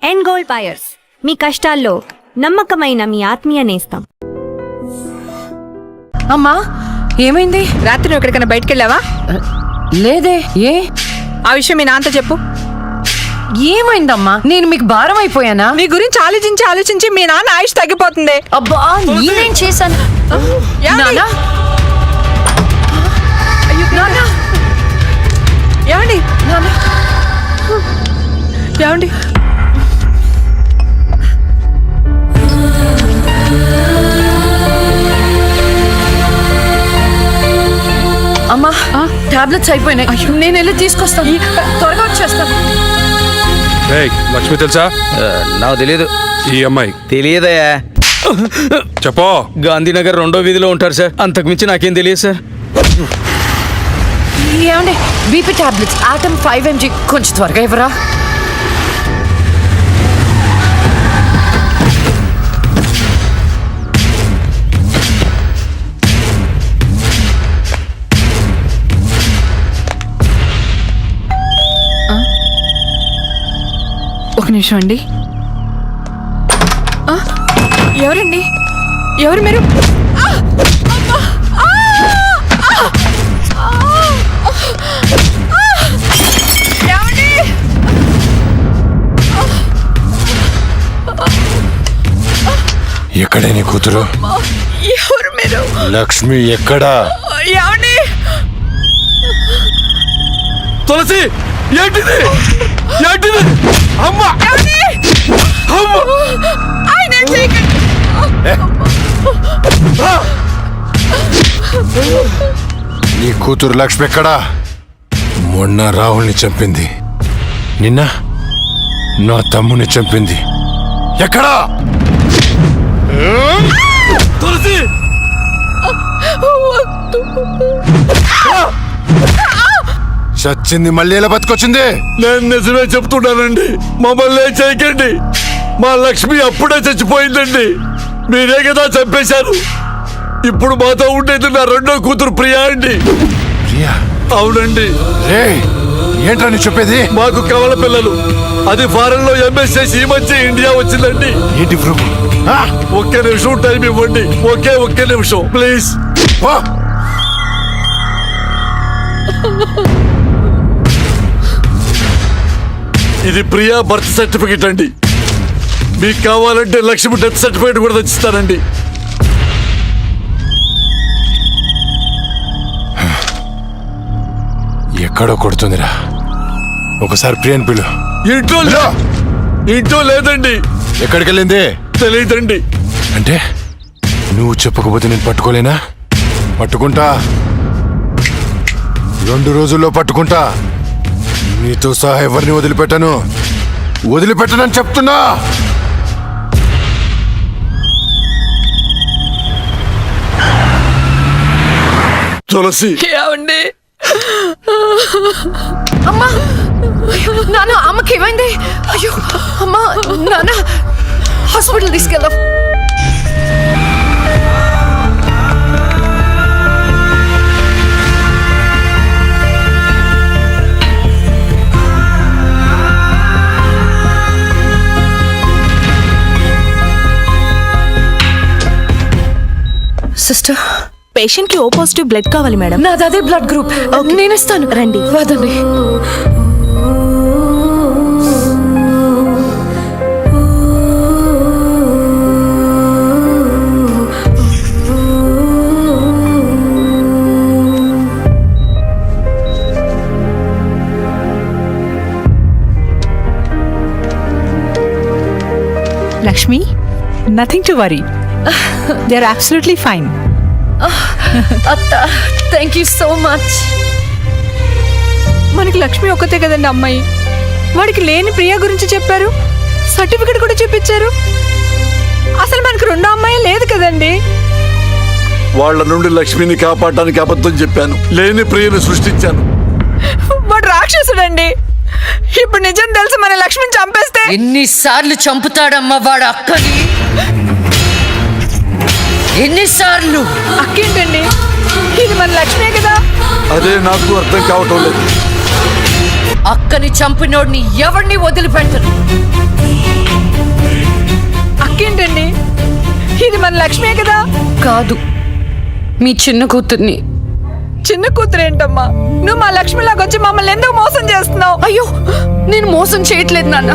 End gold buyers, మీ కష్టాల్లో నమ్మకమైన మీ ఆత్మీయ నేస్తం. అమ్మా ఏమైంది? రాత్రి నువ్వు ఎక్కడికైనా బయటికి వెళ్ళావా? లేదే. ఏ ఆ విషయం మీ నాన్నతో చెప్పు. ఏమైందమ్మా? నేను మీకు భారం అయిపోయానా? నీ గురించి ఆలోచించి ఆలోచించి మీ నాన్న ఆయుష్ తగ్గిపోతుంది. అబ్బా నేనేం చేశాను? ఏమండి? ఏమండి? ఏమండి? అమ్మా టాబ్లెట్స్ అయిపోయినాయి. నేను వెళ్ళి తీసుకొస్తాను. త్వరగా వచ్చేస్తాను. లక్ష్మి తెలుసా? నాకు తెలియదు. ఈ అమ్మాయి తెలియదయా? చెప్పో. గాంధీనగర్ 2వ వీధిలో ఉంటారు సార్. అంతకుమించి నాకేం తెలియదు సార్. ఏమండి? బీపీ టాబ్లెట్స్ ఆటమ్ 5 mg కొంచెం త్వరగా ఇవ్వరా? ఒక నిమిషం అండి. ఎవరండి? ఎవరు మీరు? ఎక్కడే నీ కూతురు? ఎవరు మీరు? లక్ష్మి ఎక్కడా? ఏమండి? తులసి ఏంటిది? ఏంటిది? అమ్మా! ఆయన చేయకండి. నీ కూతురు లక్ష్మి ఎక్కడా? మొన్న రాహుల్ని చంపింది, నిన్న నా తమ్ముని చంపింది. ఎక్కడా? తులసి! చచ్చింది మళ్ళీ ఎలా బతికొచ్చింది? నేను నిజమే చెప్తున్నానండి. మమ్మల్ని ఏం చేయకండి. మా లక్ష్మి అప్పుడే చచ్చిపోయిందండి. మీరే కదా చంపేశారు. ఇప్పుడు మాతో ఉండేది నా రెండో కూతురు ప్రియా అండి. ప్రియా? అవునండి. ఏంట్రా నీ చెప్పేది? మాకు కవల పిల్లలు. అది ఫారెన్ లో ఎంఎస్ చేసి ఈ మధ్య ఇండియా వచ్చిందండి. ఏంటి ప్రూఫ్? ఒక్క నిమిషం టైం ఇవ్వండి. ఒక్క నిమిషం ప్లీజ్. ఇది ప్రియా బర్త్ సర్టిఫికెట్ అండి. మీకు కావాలంటే లక్ష్మి డెత్ సర్టిఫికెట్ కూడా తెచ్చిస్తానండి. ఎక్కడో కొడుతుందిరా. ఒకసారి ప్రియన్ పిలు. ఇంట్లో లేదండి. ఎక్కడికి వెళ్ళింది? తెలియదండి. అంటే నువ్వు చెప్పకపోతే నేను పట్టుకోలేనా? పట్టుకుంటా. 2 రోజుల్లో పట్టుకుంటా. నీతో సహా ఎవరిని వదిలిపెట్టనని చెప్తున్నా. తులసి! ఏమండి? అమ్మా! నాన్న, అమ్మకి ఏమైంది? అయ్యో అమ్మా! నాన్న హాస్పిటల్ తీసుకెళ్దాం. సిస్టర్, పేషెంట్ కి ఓ పాజిటివ్ బ్లడ్ కావాలి మేడం. నాది అదే బ్లడ్ గ్రూప్. నేను ఇస్తాను. రండి. వదండి. Lakshmi, nothing to worry. They're absolutely fine. అత్త, థ్యాంక్ యూ సో మచ్. మనకి లక్ష్మి ఒక్కతే కదండి అమ్మాయి. వాడికి లేని ప్రియా గురించి చెప్పారు, సర్టిఫికెట్ కూడా చూపించారు. అసలు మనకు రెండో అమ్మాయి లేదు కదండి. వాళ్ళ నుండి లక్ష్మిని కాపాడడానికి అబద్ధం చెప్పాను. లేని ప్రియను సృష్టించాను. వాడు రాక్షసుడండి. ఇప్పుడు నిజం తెలిసి మన లక్ష్మిని చంపేస్తే ఎన్నిసార్లు చంపుతాడమ్మా వాడు అక్కని? ఎన్నిసార్లు? అక్కేంటండి? ఇది మన లక్ష్మే కదా. అదే నాకు అర్థం కావటం లేదు. అక్కని చంపినోడిని ఎవరిని వదిలిపెట్టరు. కాదు, మీ చిన్న కూతుర్ని. చిన్న కూతురు ఏంటమ్మా? నువ్వు మా లక్ష్మిలాగా వచ్చి మమ్మల్ని ఎందుకు మోసం చేస్తున్నావు? అయ్యో, నేను మోసం చేయట్లేదు నాన్న.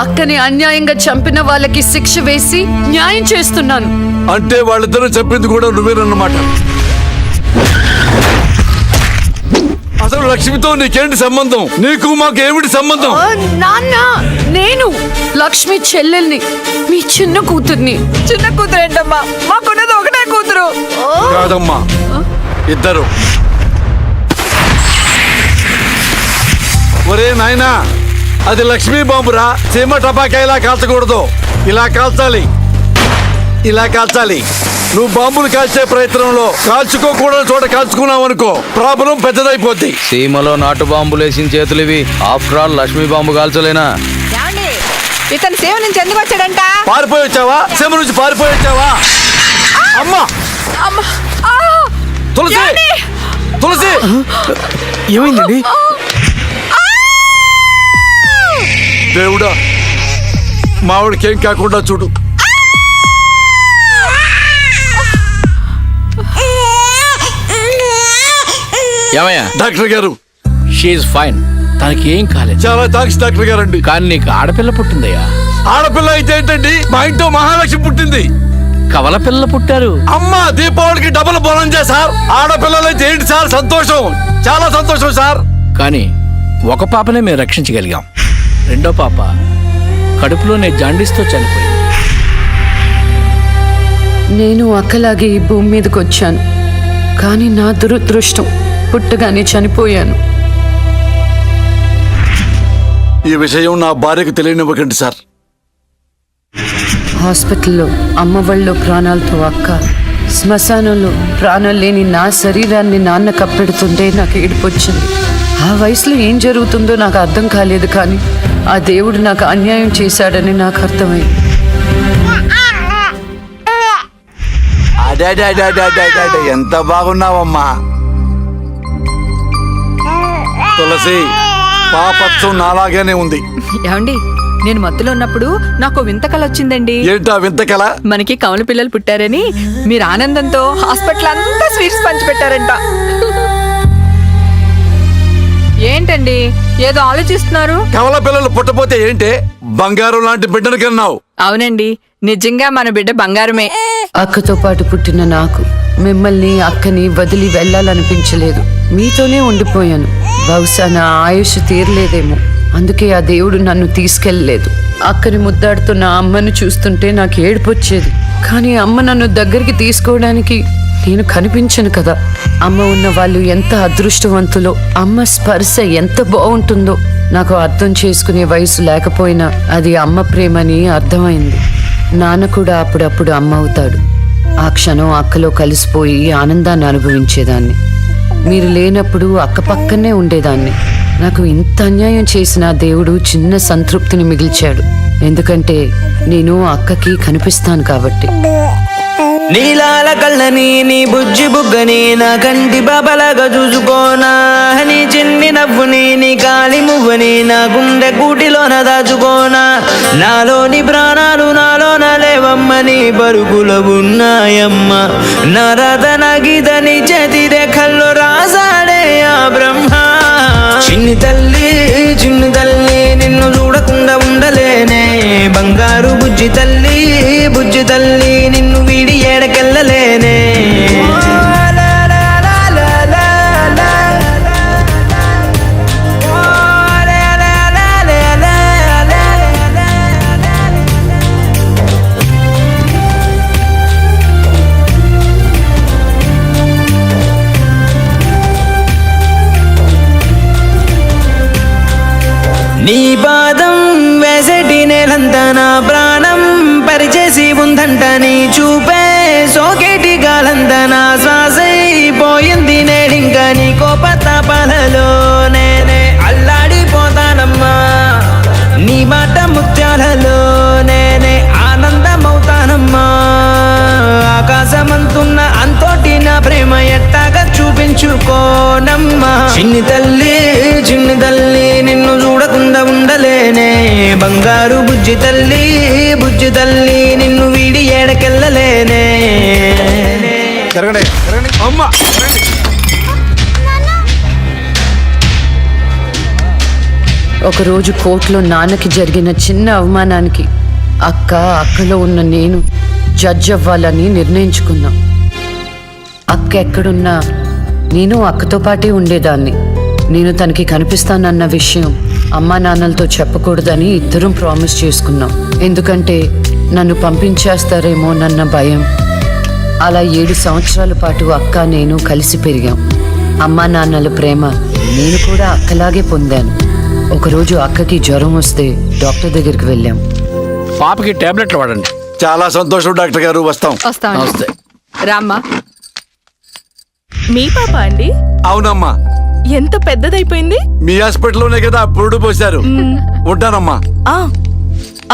అక్కని అన్యాయంగా చంపిన వాళ్ళకి శిక్ష వేసి న్యాయం చేస్తున్నాను. అంటే వాళ్ళిద్దరూ చెప్పింది కూడా నువ్వేనన్నమాట. అసలు లక్ష్మితో నీకేంటి సంబంధం? నీకు మాకు ఏమిటి సంబంధం? నాన్న, నేను లక్ష్మి చెల్లెల్ని, మీ చిన్న కూతుర్ని. చిన్న కూతురు ఏంటమ్మా? మాకున్నది ఒకటే కూతురు. కాదమ్మా, ఇద్దరు. ఒరే నాయనా, అది లక్ష్మీ బాంబురా. సీమ టపాకా ఇలా కాల్చకూడదు, ఇలా కాల్చాలి, ఇలా కాల్చాలి. నువ్వు బాంబులు కాల్చే ప్రయత్నంలో కాల్చుకోకూడని చోట కాల్చుకున్నావు అనుకో, ప్రాబ్లం పెద్దదైపోద్ది. సీమలో నాటు బాంబులు వేసిన చేతులు ఇవి. ఆఫ్టర్ ఆల్ లక్ష్మీ బాంబు కాల్చలేనా? ఏమండి, ఇతను సేవ నుంచి ఎందుకు వచ్చాడంట? పారిపోయి వచ్చావా? సీమ నుంచి పారిపోయి వచ్చావా? అమ్మా, అమ్మా! ఆ! తులసి, ఏమండి? తులసి, ఏమైందండి? దేవుడా, మావిడికేం కాకుండా చూడు. ఏమయ్యా? డాక్టర్ గారు, షీఈ్ ఫైన్, తనకి ఏం కాలేదు. చాలా థాంక్స్ డాక్టర్ గారండి. కానీ నీకు ఆడపిల్ల పుట్టిందయ్యా. ఆడపిల్ల అయితే ఏంటండి? మా ఇంట్లో మహాలక్ష్మి పుట్టింది. కవల పిల్లలు పుట్టారు. అమ్మా, దీపావళికి డబుల్ బోనం సార్. ఆడపిల్లలైతే ఏంటి సార్ సంతోషం, చాలా సంతోషం సార్. కానీ ఒక పాపనే మేము రక్షించగలిగాం. రెండో పాప కడుపులోనే జాండీస్తో చనిపోయింది. నేను అక్కలాగే ఈ భూమి మీదకి వచ్చాను, కానీ నా దురదృష్టం పుట్టగానే చనిపోయాను. ఈ విషయం నా భార్యకు తెలియనివ్వకండి సార్. హాస్పిటల్లో అమ్మ వాళ్ళలో ప్రాణాలతో అక్క, శ్మశానంలో ప్రాణాలు లేని నా శరీరాన్ని నాన్న కప్పెడుతుంటే నాకు ఏడుపొచ్చింది. ఆ వయసులో ఏం జరుగుతుందో నాకు అర్థం కాలేదు, కానీ ఆ దేవుడు నాకు అన్యాయం చేశాడని నాకు అర్థమైంది. ఎంత బాగున్నావమ్మా తులసి. పాపత్వం నాలాగానే ఉంది. ఏమండి, నేను మత్తులో ఉన్నప్పుడు నాకు వింత కల వచ్చిందండి. ఏంటా వింత కల? మనకి కమల పిల్లలు పుట్టారని మీరు ఆనందంతో హాస్పిటల్ అంతా స్వీట్స్ పంచిపెట్టారంట. ఏంటండి ఏదో ఆలోచిస్తున్నారు? కవల పిల్లలు పుట్టపోతే ఏంటే, బంగారం లాంటి బిడ్డను కన్నావు. అవునండి, నిజంగా మన బిడ్డ బంగారమే. అక్కతో పాటు పుట్టిన నాకు మిమ్మల్ని అక్కని వదిలి వెళ్ళాలనిపించలేదు. మీతోనే ఉండిపోయాను. బహుశా నా ఆయుష్ తీరలేదేమో, అందుకే ఆ దేవుడు నన్ను తీసుకెళ్ళలేదు. అక్కని ముద్దాడుతున్న అమ్మను చూస్తుంటే నాకు ఏడుపొచ్చేది, కానీ అమ్మ నన్ను దగ్గరికి తీసుకోవడానికి నేను కనిపించను కదా. అమ్మ ఉన్న వాళ్ళు ఎంత అదృష్టవంతులో, అమ్మ స్పర్శ ఎంత బాగుంటుందో నాకు అర్థం చేసుకునే వయసు లేకపోయినా అది అమ్మ ప్రేమని అర్థమైంది. నాన్న కూడా అప్పుడప్పుడు అమ్మ అవుతాడు. ఆ క్షణం అక్కలో కలిసిపోయి ఆనందాన్ని అనుభవించేదాన్ని. మీరు లేనప్పుడు అక్క పక్కనే ఉండేదాన్ని. నాకు ఇంత అన్యాయం చేసిన దేవుడు చిన్న సంతృప్తిని మిగిల్చాడు, ఎందుకంటే నేను అక్కకి కనిపిస్తాను కాబట్టి. నీలాల కళ్ళని నీ బుజ్జి బుగ్గని నా కంటి బాబలాగా చూసుకోనా, నీ చిన్ని నవ్వుని నీ కాలి మువ్వని నా గుండె కూటిలోన దాచుకోనా. నాలోని ప్రాణాలు నాలోన లేవమ్మని పరుగులో ఉన్నాయమ్మ, నా రథన గీతని చేతి రేఖల్లో రాసాడే ఆ బ్రహ్మ. చిన్ని తల్లి నిన్ను చూడకుండా ఉండలేనే, బంగారు బుజ్జి తల్లి నిన్ను వీడి ఏడకెళ్ళలేనే. నీ పాదం వేసేటి నేలంతా నా ప్రాణం పరిచేసి ఉందంట, నీ చూపే సోకేటి గాలంతా నా శ్వాసైపోయింది నేడింకా. నీ కోపతాపాలలో నేనే అల్లాడిపోతానమ్మా, నీ మాట ముత్యాలలో నేనే ఆనందమవుతానమ్మా. ఆకాశమంతున్న అంతోటి నా ప్రేమ ఎట్టాగా చూపి దీవించుకోనమ్మా. చిన్ని తల్లి నిన్ను చూడకుండా ఉండలేనే. బంగారు బుజ్జి తల్లి నిన్ను వీడి ఏడకెళ్ళలేనే. అమ్మా ఒకరోజు కోర్టులో నాన్నకి జరిగిన చిన్న అవమానానికి అక్కలో ఉన్న నేను జడ్జ్ అవ్వాలని నిర్ణయించుకున్నాం. అక్క ఎక్కడున్నా నేను అక్కతో పాటే ఉండేదాన్ని. నేను తనకి కనిపిస్తానన్న విషయం అమ్మా నాన్నలతో చెప్పకూడదని ఇద్దరం ప్రామిస్ చేసుకున్నాం. ఎందుకంటే నన్ను పంపించేస్తారేమోనన్న భయం. అలా 7 సంవత్సరాల పాటు అక్క నేను కలిసి పెరిగాం. అమ్మా నాన్నల ప్రేమ నేను కూడా అక్కలాగే పొందాను. ఒకరోజు అక్కకి జ్వరం వస్తే డాక్టర్ దగ్గరికి వెళ్ళాం. పాపకి టాబ్లెట్లు వాడండి. చాలా సంతోషం డాక్టర్ గారు, వస్తాం. నమస్తే. రామ్మా. మీ పాప అండి? అవునమ్మా, ఎంత పెద్దదైపోయింది. మీ హాస్పిటల్లోనే కదా పురుడు పోశారు. ఉంటానమ్మా.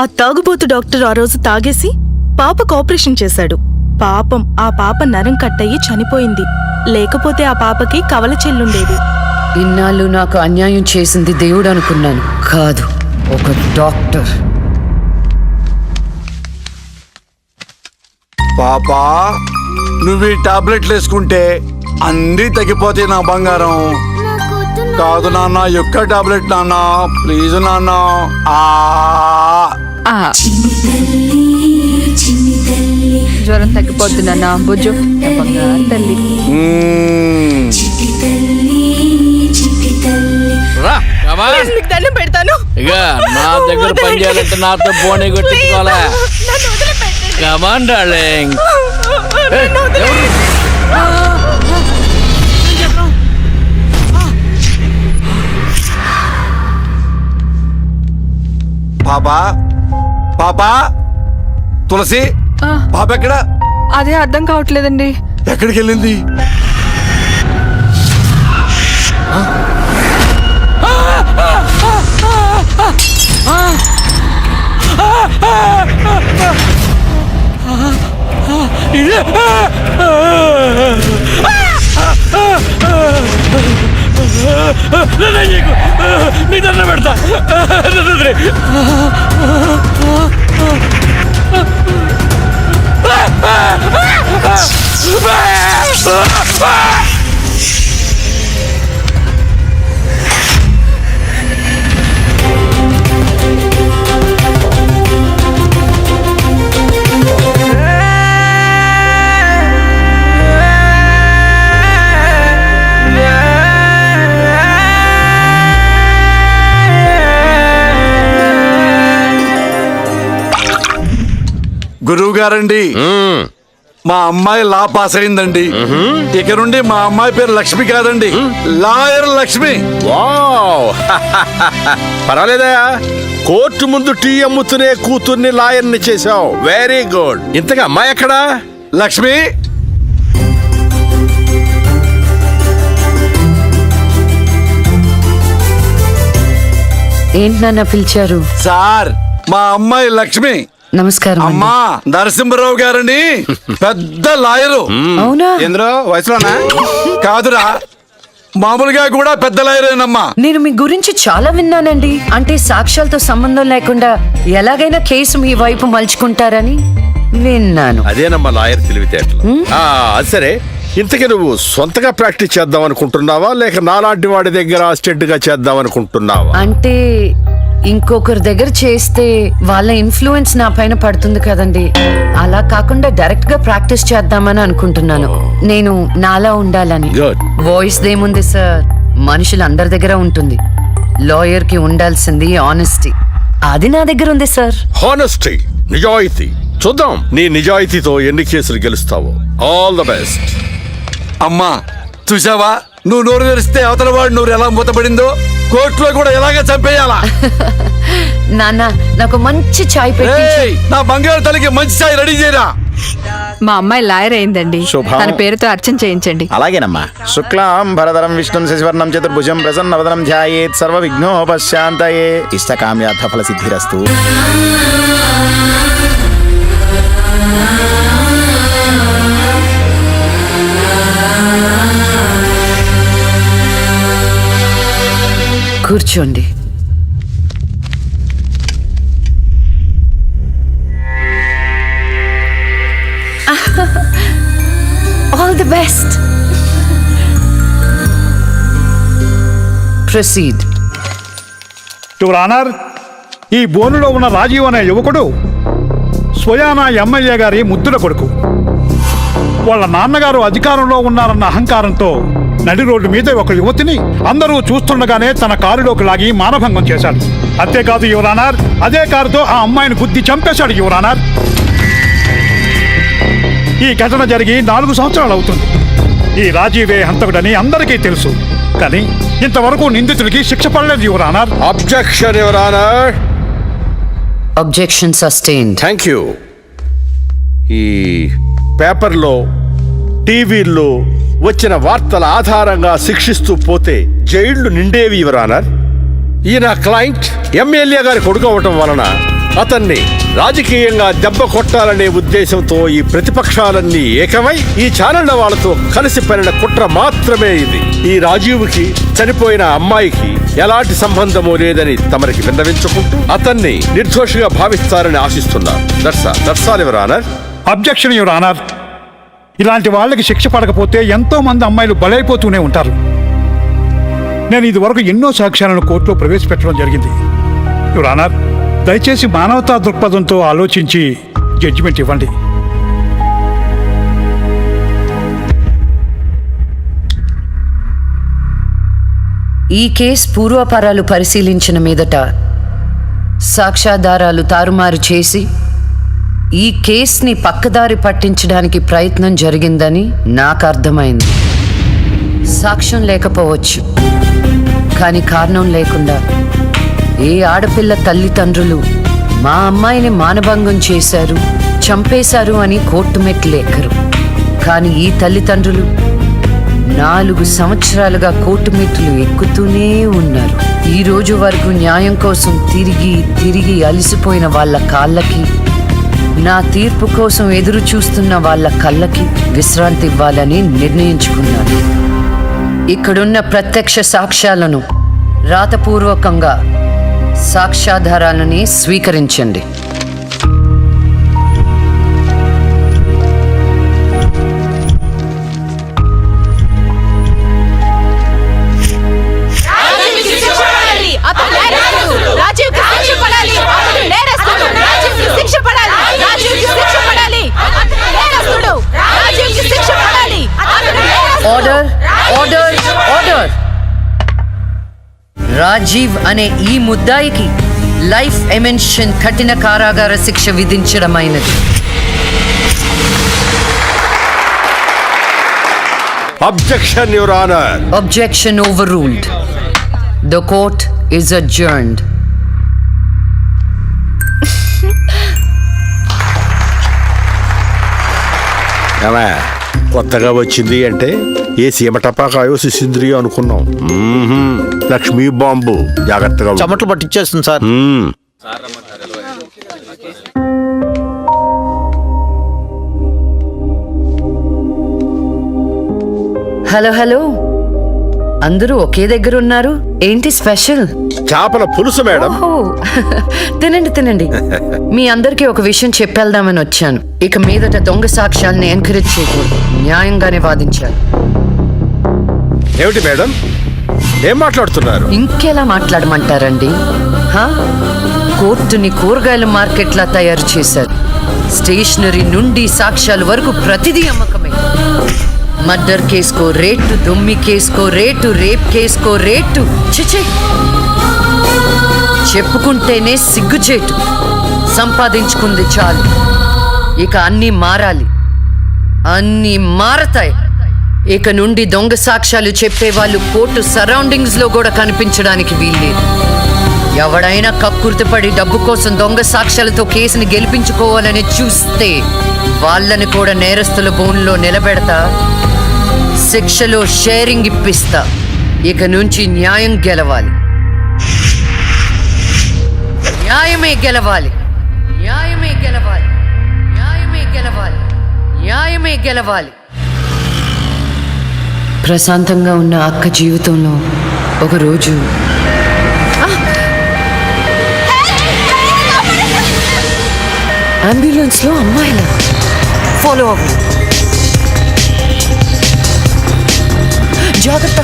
ఆ తాగుబోతు డాక్టర్ ఆ రోజు తాగేసి పాపకు ఆపరేషన్ చేశాడు. పాపం ఆ పాప నరం కట్టయి చనిపోయింది. లేకపోతే ఆ పాపకి కవల చెల్లుండేది. ఇన్నాళ్ళు నాకు అన్యాయం చేసింది దేవుడు అనుకున్నాను, కాదు ఒక డాక్టర్. పాపా, నువ్వు ఈ టాబ్లెట్లు వేసుకుంటే అన్నీ తగ్గిపోతాయి నా బంగారం. కాదు నాన్న, యొక్క టాబ్లెట్ నాన్న, ప్లీజ్ నాన్న. జ్వరం తగ్గిపోద్ది నాన్న. బుజ్జు బంగారు తల్లి. రా, come on. మీకు దండం పెడతాను. ఇక నా దగ్గర పని చేయాలంటే నాతో బోని కొట్టించుకోవాలా? నన్ను వదిలిపెట్టండి. Come on, darling. నన్ను వదిలేయండి. పాపా, పాపా, తులసి, పాప ఎక్కడ? అదే అర్థం కావట్లేదండి. ఎక్కడికి వెళ్ళింది? నీ దండం పెడతా. గురువు గారండి, మా అమ్మాయి లా పాస్ అయిందండి. ఇక నుండి మా అమ్మాయి పేరు లక్ష్మి కాదండి, లాయర్ లక్ష్మి. పర్వాలేదా? కోర్టు ముందు టీ అమ్ముతూనే కూతుర్ని లాయర్ని చేశావు. Very good. ఇంతగా అమ్మాయి ఎక్కడా? లక్ష్మి, ఏంటి నాన్న పిలిచారు? సార్, మా అమ్మాయి లక్ష్మి. నమస్కారం అండి. అమ్మా, నరసింహరావు గారని పెద్ద లాయరు. అవునా? ఎందులో వయసులోనా? కాదురా, మామూలుగా కూడా పెద్ద లాయరేనమ్మా. నేను మీ గురించి చాలా విన్నానండి. అంటే సాక్ష్యాలతో సంబంధం లేకుండా ఎలాగైనా కేసు మీ వైపు మలుచుకుంటారని విన్నాను. అదేనమ్మా లాయర్ తెలివితేటలు. అది సరే, ఇంతకీ నువ్వు సొంతగా ప్రాక్టీస్ చేద్దాం అనుకుంటున్నావా, లేక నాలాంటి వాడి దగ్గర అసిస్టెంట్ గా చేద్దాం అనుకుంటున్నావా? అంటే ఇంకొకరి దగ్గర చేస్తే వాళ్ళ ఇన్ఫ్లుయెన్స్ నా పైన పడుతుంది కదండి. అలా కాకుండా డైరెక్ట్ గా ప్రాక్టీస్ చేద్దామని అనుకుంటున్నాను. నేను నాలా ఉండాలని. వాయిస్ దేముంది సార్, మనుషులందరి దగ్గర ఉంటుంది. లాయర్ కి ఉండాల్సింది ఆనెస్టీ. అది నా దగ్గర ఉంది సార్. హానెస్టీ, నిజాయితీ. చూద్దాం నీ నిజాయితీతో ఎన్ని కేసులు గెలుస్తావో. All the best. అమ్మా, చూసావా, నువ్వు నోరు తెరిస్తే అవతల వాడు నోరు ఎలా మూతపడిందో, కోర్టులో కూడా ఎలాగ చంపేయాలా? నాన్న, నాకు మంచి చాయ్ పెట్టి. ఏయ్, నా బంగారు తల్లికి మంచి చాయ్ రెడీ చేయరా. మా అమ్మాయి లాయర్ అయిందండి. శుభం. తన పేరుతో అర్చన చేయించండి. అలాగేనమ్మా. శుక్లాం భరధరం విష్ణుం శశివర్ణం చతుర్భుజం ప్రసన్నవదనం ధ్యాయేత్ సర్వ విఘ్నోపశాంతయే. ఇష్టకామ్యార్థ ఫల సిద్ధిరస్తు. కూర్చోండి. All the best. Proceed. Your honour, ఈ బోనులో ఉన్న రాజీవ్ అనే యువకుడు స్వయానా ఎమ్మెల్యే గారి ముద్దుల కొడుకు. వాళ్ళ నాన్నగారు అధికారంలో ఉన్నారన్న అహంకారంతో నడి రోడ్డు మీద ఒక యువతిని అందరూ చూస్తుండగానే తన కారులోకి లాగి మానభంగం చేశాడు. అంతేకాదు యువర్ ఆనర్, అదే కారుతో ఆ అమ్మాయిని గుద్ది చంపేశాడు యువర్ ఆనర్. ఈ ఘటన జరిగి 4 సంవత్సరాలు అవుతుంది. ఈ రాజీవే హంతకుడని అందరికీ తెలుసు, కానీ ఇంతవరకు నిందితుడికి శిక్ష పడలేదు your honour. Objection your honour. Objection sustained. Thank you. ఈ పేపర్లో టీవీల్లో వచ్చిన వార్తల ఆధారంగా శిక్షిస్తూ పోతే జైళ్లు నిండేవి యువర్ ఆనర్. ఈయన క్లయింట్ ఎమ్మెల్యే గారి కొడుకు అవటం వలన అతన్ని రాజకీయంగా దెబ్బ కొట్టాలనే ఉద్దేశంతో ఈ ప్రతిపక్షాలన్నీ ఏకమై ఈ ఛానళ్ల వాళ్ళతో కలిసి పనిన కుట్ర మాత్రమే ఇది. ఈ రాజీవ్కి చనిపోయిన అమ్మాయికి ఎలాంటి సంబంధమూ లేదని తమరికి విన్నవించుకుంటూ అతన్ని నిర్దోషిగా భావిస్తారని ఆశిస్తున్నారు. That's all your honour. Objection your honour. ఇలాంటి వాళ్ళకి శిక్ష పడకపోతే ఎంతో మంది అమ్మాయిలు బలైపోతూనే ఉంటారు. నేను ఇదివరకు ఎన్నో సాక్ష్యాలను కోర్టులో ప్రవేశపెట్టడం జరిగింది యువర్ ఆనర్. దయచేసి మానవతా దృక్పథంతో ఆలోచించి జడ్జిమెంట్ ఇవ్వండి. ఈ కేసు పూర్వాపరాలు పరిశీలించిన మీదట సాక్ష్యాధారాలు తారుమారు చేసి ఈ కేసుని పక్కదారి పట్టించడానికి ప్రయత్నం జరిగిందని నాకు అర్థమైంది. సాక్ష్యం లేకపోవచ్చు, కానీ కారణం లేకుండా ఏ ఆడపిల్ల తల్లిదండ్రులు మా అమ్మాయిని మానభంగం చేశారు, చంపేశారు అని కోర్టు మెట్లు ఎక్కరు. కానీ ఈ తల్లిదండ్రులు 4 సంవత్సరాలుగా కోర్టు మెట్లు ఎక్కుతూనే ఉన్నారు. ఈ రోజు వరకు న్యాయం కోసం తిరిగి తిరిగి అలసిపోయిన వాళ్ళ కాళ్ళకి, నా తీర్పు కోసం ఎదురు చూస్తున్న వాళ్ళ కళ్ళకి విశ్రాంతి ఇవ్వాలని నిర్ణయించుకున్నాను. ఇక్కడున్న ప్రత్యక్ష సాక్ష్యాలను రాతపూర్వకంగా సాక్ష్యాధారాలని స్వీకరించండి. Order, order, order. రాజీవ్ అనే ఈ ముద్దాయికి లైఫ్ ఎమెన్షన్ కఠిన కారాగార శిక్ష విధించడమైనది. Objection your honour. Objection overruled. The court is adjourned. కొత్తగా వచ్చింది అంటే ఏ సీమ టపాకాయో సిసింద్రియో అనుకున్నాం. లక్ష్మీ బాంబు. జాగ్రత్తగా చెమటలు పట్టించేస్తుంది సార్. హలో హలో, అందరూ ఒకే దగ్గర ఉన్నారు. ఏంటి స్పెషల్? చేపల పులుసు మేడం. తినండి తినండి. మీ అందరికీ ఒక విషయం చెప్పేద్దామని వచ్చాను. ఇక మీదట దొంగ సాక్ష్యాలను ఎంకరేజ్ చేయకూడదు, న్యాయంగానే వాదించాలి. ఏమిటి మేడం, ఏం మాట్లాడుతున్నారు? ఇంకెలా మాట్లాడమంటారండి? కోర్టుని కూరగాయల మార్కెట్లా తయారు చేశారు. స్టేషనరీ నుండి సాక్ష్యాల వరకు ప్రతిదీ అమ్మకమే. మర్డర్ కేసుకో రేటు, దొమ్మి కేసుకో రేటు, రేప్ కేసుకో రేటు. చిచి, చెప్పుకుంటేనే సిగ్గుచేటు. సంపాదించుకుంది చాలు, ఇక అన్నీ మారాలి. అన్నీ మారతాయి. ఇక నుండి దొంగ సాక్ష్యాలు చెప్పేవాళ్ళు కోర్టు సరౌండింగ్స్ లో కూడా కనిపించడానికి వీల్లేదు. ఎవడైనా కక్కుర్తిపడి డబ్బు కోసం దొంగ సాక్ష్యాలతో కేసుని గెలిపించుకోవాలని చూస్తే వాళ్ళని కూడా నేరస్తుల బోన్లో నిలబెడతా, శిక్షలో షేరింగ్ ఇప్పిస్తా. ఇక నుంచి న్యాయం గెలవాలి, న్యాయమే గెలవాలి, న్యాయమే గెలవాలి, న్యాయమే గెలవాలి, న్యాయమే గెలవాలి. ప్రశాంతంగా ఉన్న అక్క జీవితంలో ఒకరోజు అంబులెన్స్ లో అమ్మాయిలా? ఫాలో అవ్వు. జాగ్రత్త.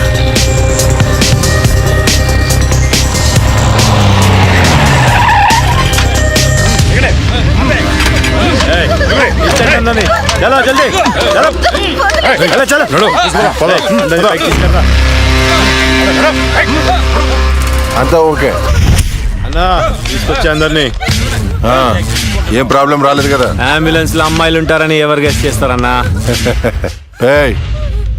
అంతా ఓకే. అన్నా తీసుకొచ్చా అందరినీ. ఏం ప్రాబ్లం రాలేదు కదా? అంబులెన్స్ లో అమ్మాయిలు ఉంటారని ఎవరు గెస్ట్ చేస్తారన్నా? ఏయ్,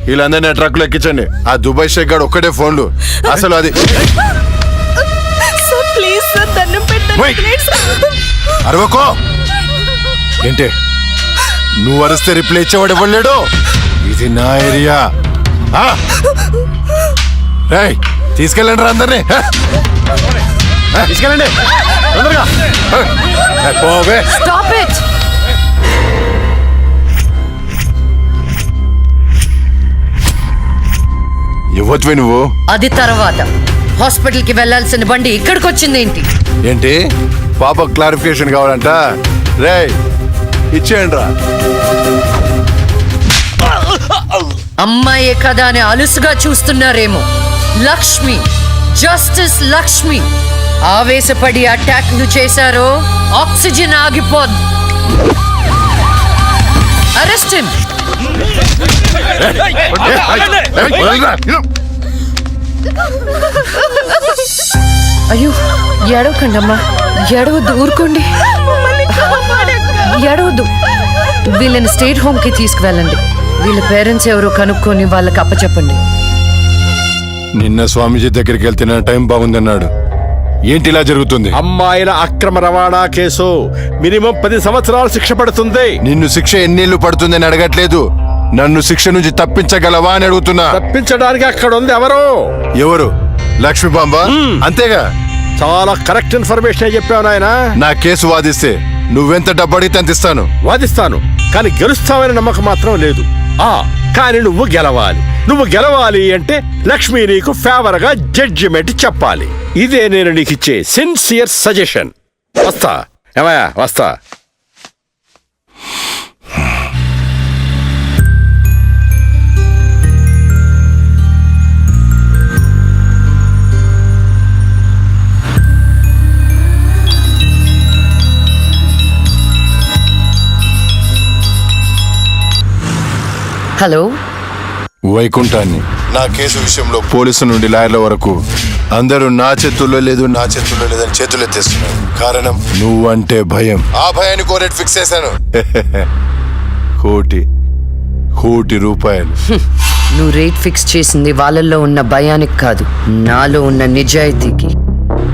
వీళ్ళందరినీ ట్రక్ లో ఎక్కించండి. ఆ దుబాయ్ షేక్ గాడు ఒక్కడే ఫోన్లు. అసలు అది ప్లీజ్ సార్, దండం పెట్టండి. Wait. అరవకో. ఏంటి నువ్వు అరిస్తే రిప్లై ఇచ్చేవాడు ఇవ్వలేడు. ఇది నా ఏరియా. తీసుకెళ్ళండి రా అందరినీ. తీసుకెళ్ళండి తొందరగా. పోవే. Stop it. ఇవ్వచ్చువే నువ్వు. అది తర్వాత. హాస్పిటల్ కి వెళ్లాల్సిన బండి ఇక్కడికి వచ్చింది ఏంటి? ఏంటి పాప క్లారిఫికేషన్ కావాలంట? రే ఇచ్చేయండి రా. అమ్మాయే కదా అని అలుసుగా చూస్తున్నారేమో. లక్ష్మి, జస్టిస్ లక్ష్మి ఆవేశపడి అటాక్లు చేశారో ఆక్సిజన్ ఆగిపోద్ది. Arrest him. అయ్యో, ఏడవకండమ్మా, ఏడవద్దు, ఊరుకోండి, ఏడవద్దు. వీళ్ళని స్టేట్ హోమ్ కి తీసుకువెళ్ళండి. వీళ్ళ పేరెంట్స్ ఎవరో కనుక్కొని వాళ్ళకి అప్పచెప్పండి. నిన్న స్వామీజీ దగ్గరికి వెళ్తే నా టైం బాగుందన్నాడు. ఏంటి ఇలా జరుగుతుంది? అమ్మాయిల అక్రమ రవాణా కేసు మినిమం 10 సంవత్సరాలు శిక్ష పడుతుంది. నిన్ను శిక్ష ఎన్నేళ్లు పడుతుందని అడగట్లేదు. నన్ను శిక్ష నుంచి తప్పించగలవా అని అడుగుతున్నా. తప్పించడానికి అక్కడ ఉంది ఎవరు? ఎవరు? లక్ష్మీ బాంబ. అంతేగా? చాలా కరెక్ట్ ఇన్ఫర్మేషన్ చెప్పావు నాయనా. నా కేసు వాదిస్తే నువ్వెంత డబ్బు అడిగితే అంత ఇస్తాను. వాదిస్తాను, కానీ గెలుస్తావని నమ్మకం మాత్రం లేదు. కానీ నువ్వు గెలవాలి. నువ్వు గెలవాలి అంటే లక్ష్మి నీకు ఫేవర్ గా జడ్జిమెంట్ చెప్పాలి. ఇదే నేను నీకు ఇచ్చే సిన్సియర్ సజెషన్. వస్తా ఏమయ్యా, వస్తా. హలో, వైకుంఠాన్ని. నా కేసు విషయంలో పోలీసు నుండి లాయర్ల వరకు అందరూ నా చేతుల్లో లేదు, నా చేతుల్లో లేదని చేతులు ఎత్తేస్తున్నారు. కారణం నువ్వంటే భయం. ఆ భయాన్ని కోరేట్ ఫిక్స్ చేశాను. కోటి రూపాయలు. నువ్వు రేట్ ఫిక్స్ చేసింది వాళ్ళల్లో ఉన్న భయానికి కాదు, నాలో ఉన్న నిజాయితీకి.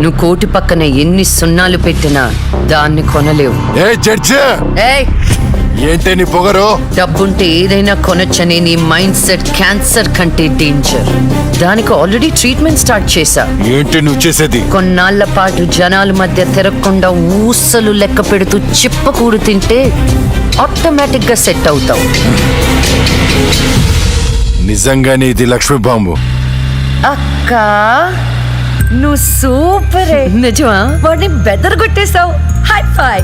నువ్వు కోటి పక్కన ఎన్ని సున్నాలు పెట్టినా దాన్ని కొనలేవు. ఏ జడ్జి, ఏయ్, ఏంటే నీ పొగరు? డబ్బుంటే ఏదైనా కొనొచ్చని నీ మైండ్ సెట్ క్యాన్సర్ కంటే డేంజర్. దానికి ఆల్రెడీ ట్రీట్మెంట్ స్టార్ట్ చేశా. ఏంటి నువ్వు చేసేది? కొన్నాళ్ల పాటు జనాల మధ్య తిరగకుండా ఊసలు లెక్క పెడుతూ చిప్పకూడు తింటే ఆటోమేటిక్ గా సెట్ అవుతావు. నిజంగానే ఇది లక్ష్మీ బాంబు. అక్క, నువ్వు సూపరే. నిజమా? వాడిని బెదర్ కొట్టేశావు. హై ఫై.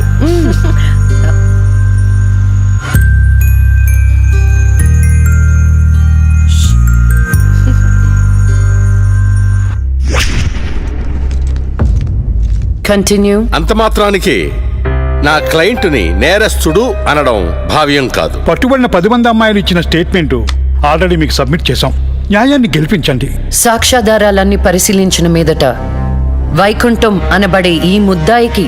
కంటిన్యూ. అంత మాత్రానికి నా క్లయింట్ని నేరస్తుడు అనడం భావ్యం కాదు. పట్టుబడిన 10 మంది అమ్మాయిలు ఇచ్చిన స్టేట్మెంట్ ఆల్రెడీ మీకు సబ్మిట్ చేశాం. న్యాయాన్ని గెలిపించండి. సాక్ష్యాధారాలన్నీ పరిశీలించిన మీదట వైకుంఠం అనబడే ఈ ముద్దాయికి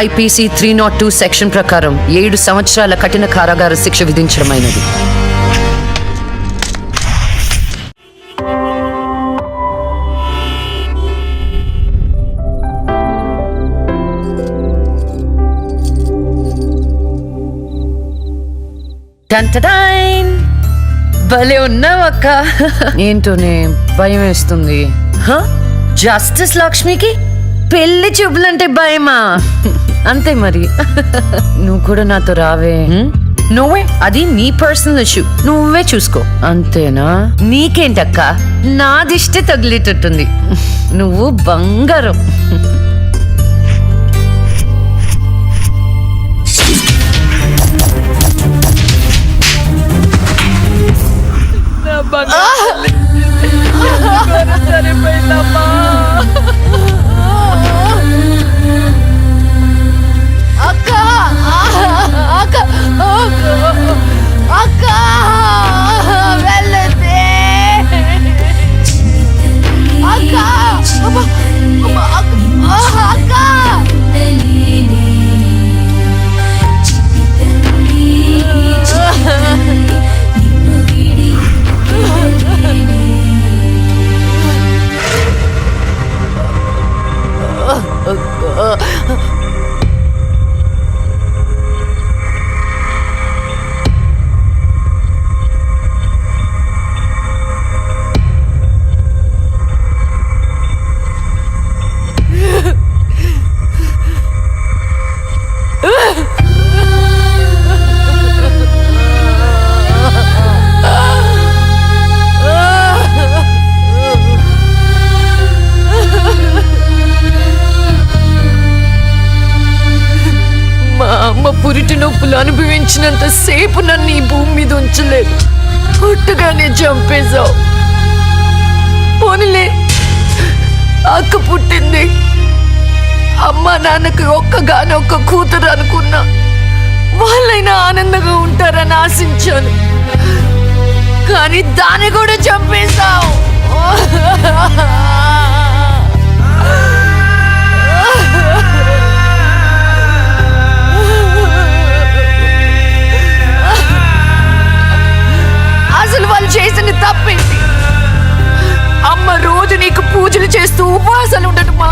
ఐపీసీ 302 సెక్షన్ ప్రకారం 7 సంవత్సరాల కఠిన కారాగార శిక్ష విధించడమైనది. టంటడైన్, భలే ఉన్నావక్క. ఏంటోనే భయం వేస్తుంది. జస్టిస్ లక్ష్మికి పెళ్లి చూపులంటే భయమా? అంతే మరి. నువ్వు కూడా నాతో రావే. నువ్వే, అది నీ పర్సనల్ ఇష్యూ, నువ్వే చూసుకో. అంతేనా? నీకేంటక్క, నా దిష్టి తగిలేటట్టుంది. నువ్వు బంగారం. పురిటి నొప్పులు అనుభవించినంత సేపు నన్ను ఈ భూమి మీద ఉంచలేదు. ఒట్టుగానే చంపేశావు. పోనీలే, అక్క పుట్టింది, అమ్మ నాన్నకి ఒక్కగానొక్క కూతురు అనుకున్నా. వాళ్ళైనా ఆనందంగా ఉంటారని ఆశించాను, కానీ దాన్ని కూడా చంపేశావు. అసలు వాళ్ళు చేసిన తప్పేంటి? అమ్మ రోజు నీకు పూజలు చేస్తూ ఉపవాసాలు ఉండటమా?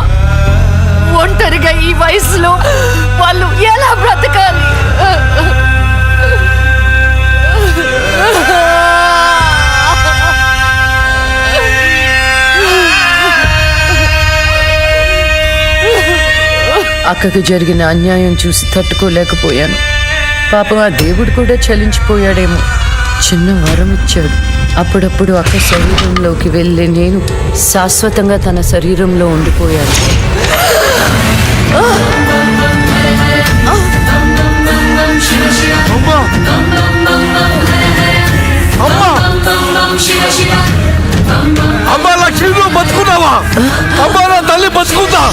ఒంటరిగా ఈ వయసులో వాళ్ళు ఎలా బ్రతకాలి? అక్కకు జరిగిన అన్యాయం చూసి తట్టుకోలేకపోయాను. పాపం ఆ దేవుడు కూడా చలించిపోయాడేమో. చిన్న వరం ఇచ్చాడు. అప్పుడప్పుడు అక్క శరీరంలోకి వెళ్ళే నేను శాశ్వతంగా తన శరీరంలో ఉండిపోయాను. అమ్మా లక్ష్మి, నువ్వు బతుకున్నావా? అమ్మా నా తల్లి బతుకుందా?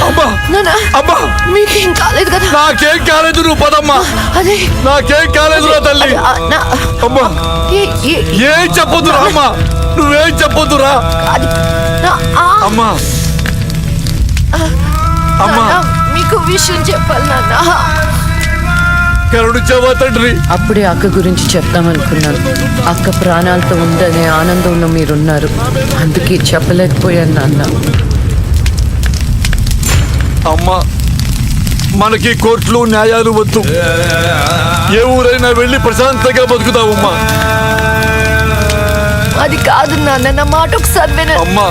అమ్మా మీకేం కాలేదు కదా? నాకేం కాలేదు, నువ్వు పదమ్మా. అదే నాకేం కాలేదు నా తల్లి. అమ్మా ఏం చెప్పొద్దురా అమ్మా, నువ్వేం చెప్పొద్దురా అమ్మా. అమ్మా మీకు విషయం చెప్పాలి నాన్న. కరుణించావా తండ్రి? అప్పుడే అక్క గురించి చెప్తామనుకున్నాను. అక్క ప్రాణాలతో ఉందనే ఆనందంలో మీరున్నారు, అందుకే చెప్పలేకపోయాను నాన్న. అమ్మా మనకి కోర్టులు న్యాయాలు వద్దు, ఏ ఊరైనా వెళ్ళి ప్రశాంతంగా బతుకుతావమ్మా. అది కాదు నాన్న, నా మాట ఒకసారి వినండి. అమ్మా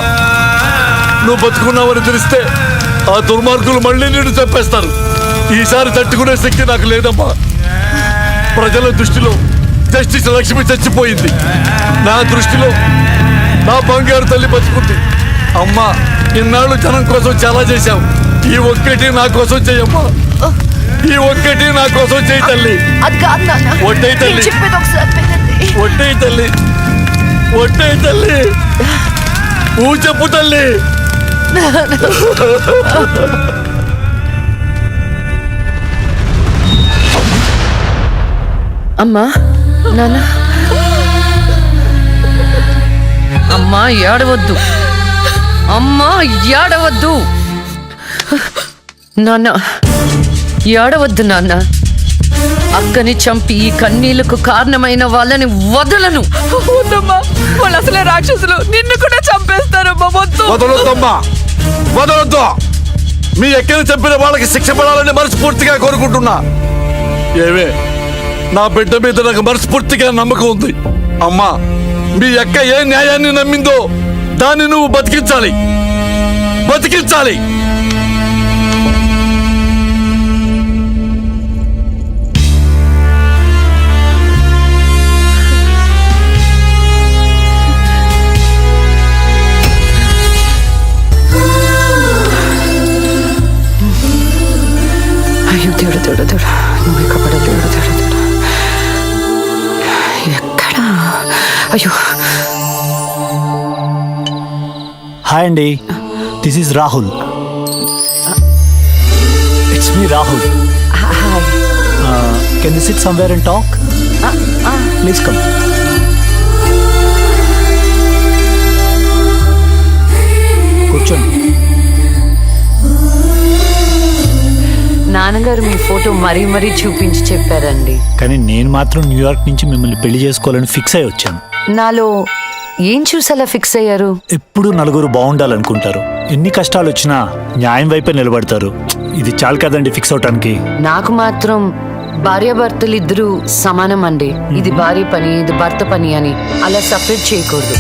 నువ్వు బతుకున్నావని తెలిస్తే ఆ దుర్మార్గులు మళ్ళీ నిన్ను చంపేస్తారు. ఈసారి తట్టుకునే శక్తి నాకు లేదమ్మా. ప్రజల దృష్టిలో జస్టిస్ లక్ష్మి చచ్చిపోయింది, నా దృష్టిలో నా బంగారు తల్లి బతుకుంది. అమ్మా ఇన్నాళ్ళు జనం కోసం చాలా చేశావు, ఈ ఒక్కటి నా కోసం చెయ్యమ్మా. ఈ ఒక్కటి నా కోసం చెయ్యి తల్లి. అది కాదు నాన్న, ఒట్టై తల్లి, చెప్పేది ఒకసారి వినండి. ఒట్టై తల్లి, ఒట్టై తల్లి, ఊ చెప్పు తల్లి. అమ్మా నాన్న, అమ్మా ఏడవద్దు, అమ్మా ఏడవద్దు నాన్న, ఏడవద్దు నాన్న. అక్కని చంపి ఈ కన్నీళ్లకు కారణమైన వాళ్ళని వదలను. వద్దమ్మా, వాళ్ళు అసలే రాక్షసులు, నిన్ను కూడా చంపేస్తారమ్మా. వదలొద్దమ్మా, వదలొద్దు. మీ ఎక్కని చంపిన వాళ్ళకి శిక్ష పడాలని మనస్ఫూర్తిగా కోరుకుంటున్నా. ఏవే నా బిడ్డ మీద నాకు మనస్ఫూర్తిగా నమ్మకం ఉంది. అమ్మా మీ అక్క ఏ న్యాయాన్ని నమ్మిందో దాన్ని నువ్వు బతికించాలి, బతికించాలి. అయ్యో దేవుడు దేవుడు దేవుడు, నువ్వు ఇకపడ దేవుడు దేవుడు దేవుడు. ఎక్కడా? అయ్యో. హాయ్ అండి, this is Rahul. It's me Rahul. Can you SIT somewhere and talk? Please come. కూర్చోండి. నాన్నగారు మీ ఫోటో మరీ మరీ చూపించి చెప్పారండి. కానీ నేను మాత్రం న్యూయార్క్ నుంచి మిమ్మల్ని పెళ్లి చేసుకోవాలని ఫిక్స్ అయి వచ్చాను. నాలో ఏం చూసేలా ఫిక్స్ అయ్యారు? ఎప్పుడు నలుగురు బాగుండాలనుకుంటారు, ఎన్ని కష్టాలు వచ్చినా న్యాయం వైపే నిలబడతారు. ఇది చాలు కదండి ఫిక్స్ అవటానికి. నాకు మాత్రం భార్యాభర్తలు ఇద్దరు సమానం అండి. ఇది భార్య పని, ఇది భర్త పని అని అలా సపరేట్ చేయకూడదు.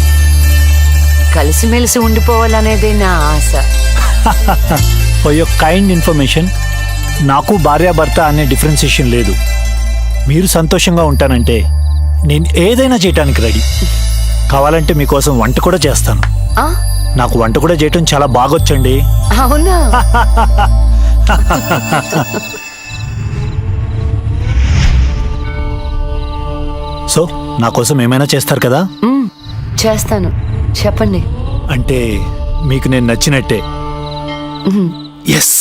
కలిసిమెలిసి ఉండిపోవాలనేదే నా ఆశ. ఫర్ యువర్ కైండ్ ఇన్ఫర్మేషన్, నాకు భార్యాభర్త అనే డిఫరెన్సియేషన్ లేదు. మీరు సంతోషంగా ఉంటానంటే నేను ఏదైనా చేయటానికి రెడీ. కావాలంటే మీకోసం వంట కూడా చేస్తాను. నాకు వంట కూడా చేయటం చాలా బాగొచ్చండి. అవునా? సో నా కోసం ఏమైనా చేస్తారు కదా? చేస్తాను, చెప్పండి. అంటే మీకు నేను నచ్చినట్టే. ఎస్,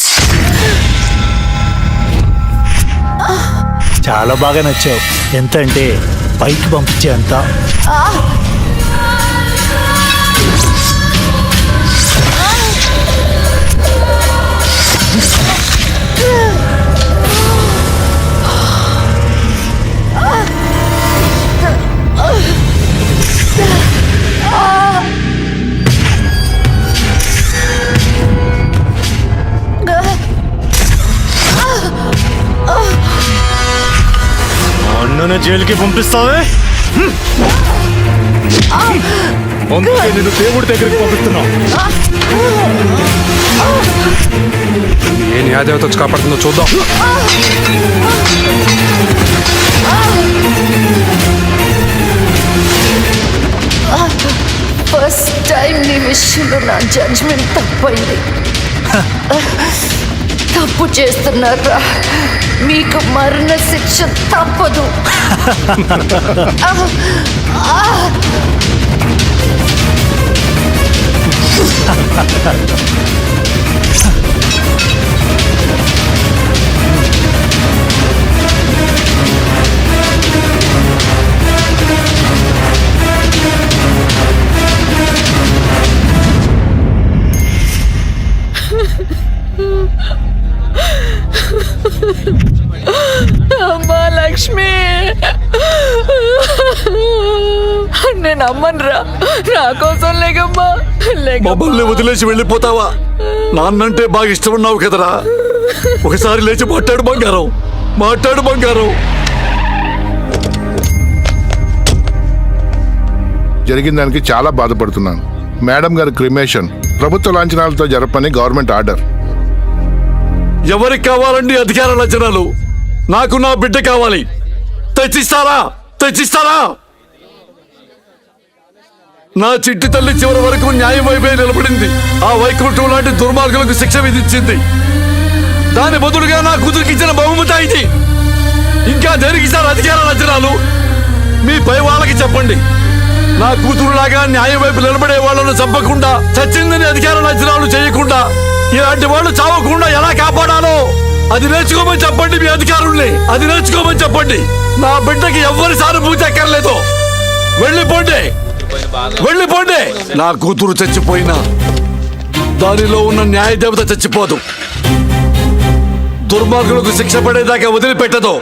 చాలా బాగా నచ్చావు. ఎంత అంటే పైకి పంపించే అంత. అన్నను జైలుకి పంపిస్తావే? అందుకే నేను దేవుడి దగ్గరికి పంపిస్తున్నావు. ఏ న్యాయదేవత వచ్చి కాపాడుతుందో చూద్దాం. ఫస్ట్ టైం నీ విషయంలో నా జడ్జ్మెంట్ తప్పైంది. తప్పు చేస్తున్నారా? మీకు మరణ శిక్ష తప్పదు. అమ్మా లక్ష్మి, నేను అమ్మనురా. నా కోసం లేకమ్మా. మమ్మల్ని వదిలేసి వెళ్ళిపోతావా? నాన్నంటే బాగా ఇష్టం ఉన్నావు కదరా. ఒకసారి లేచి మాట్లాడు బంగారం, మాట్లాడు బంగారం. జరిగిన దానికి చాలా బాధపడుతున్నాను. మేడం గారి క్రిమేషన్ ప్రభుత్వ లాంఛనాలతో జరపని గవర్నమెంట్ ఆర్డర్. ఎవరికి కావాలండి అధికార లాంఛనాలు? నాకు నా బిడ్డ కావాలి. తెచ్చిస్తారా? తెచ్చిస్తారా? నా చిట్టి తల్లి చివరి వరకు న్యాయం వైపే నిలబడింది. ఆ వైకుంఠం లాంటి దుర్మార్గులకు శిక్ష విధించింది. దాని బదులుగా నా కూతురికి ఇచ్చిన బహుమతి ఇది. ఇంకా దేనికి సార్ అధికార లాంఛనాలు? మీ పై వాళ్ళకి చెప్పండి. నా కూతురులాగా న్యాయం వైపు నిలబడే వాళ్ళను చంపకుండా, చచ్చిందని అధికార లాంఛనాలు చేయకుండా, ఇలాంటి వాళ్ళు చావకుండా ఎలా కాపాడాలో అది నేర్చుకోమని చెప్పండి. మీ అధికారుల్ని అది నేర్చుకోమని చెప్పండి. నా బిడ్డకి ఎవ్వరి సానుభూతి అక్కర్లేదు. వెళ్ళిపోండి, వెళ్ళిపోండి. నా కూతురు చచ్చిపోయినా దానిలో ఉన్న న్యాయ దేవత చచ్చిపోదు. దుర్మార్గులకు శిక్ష పడేదాకా వదిలిపెట్టదు.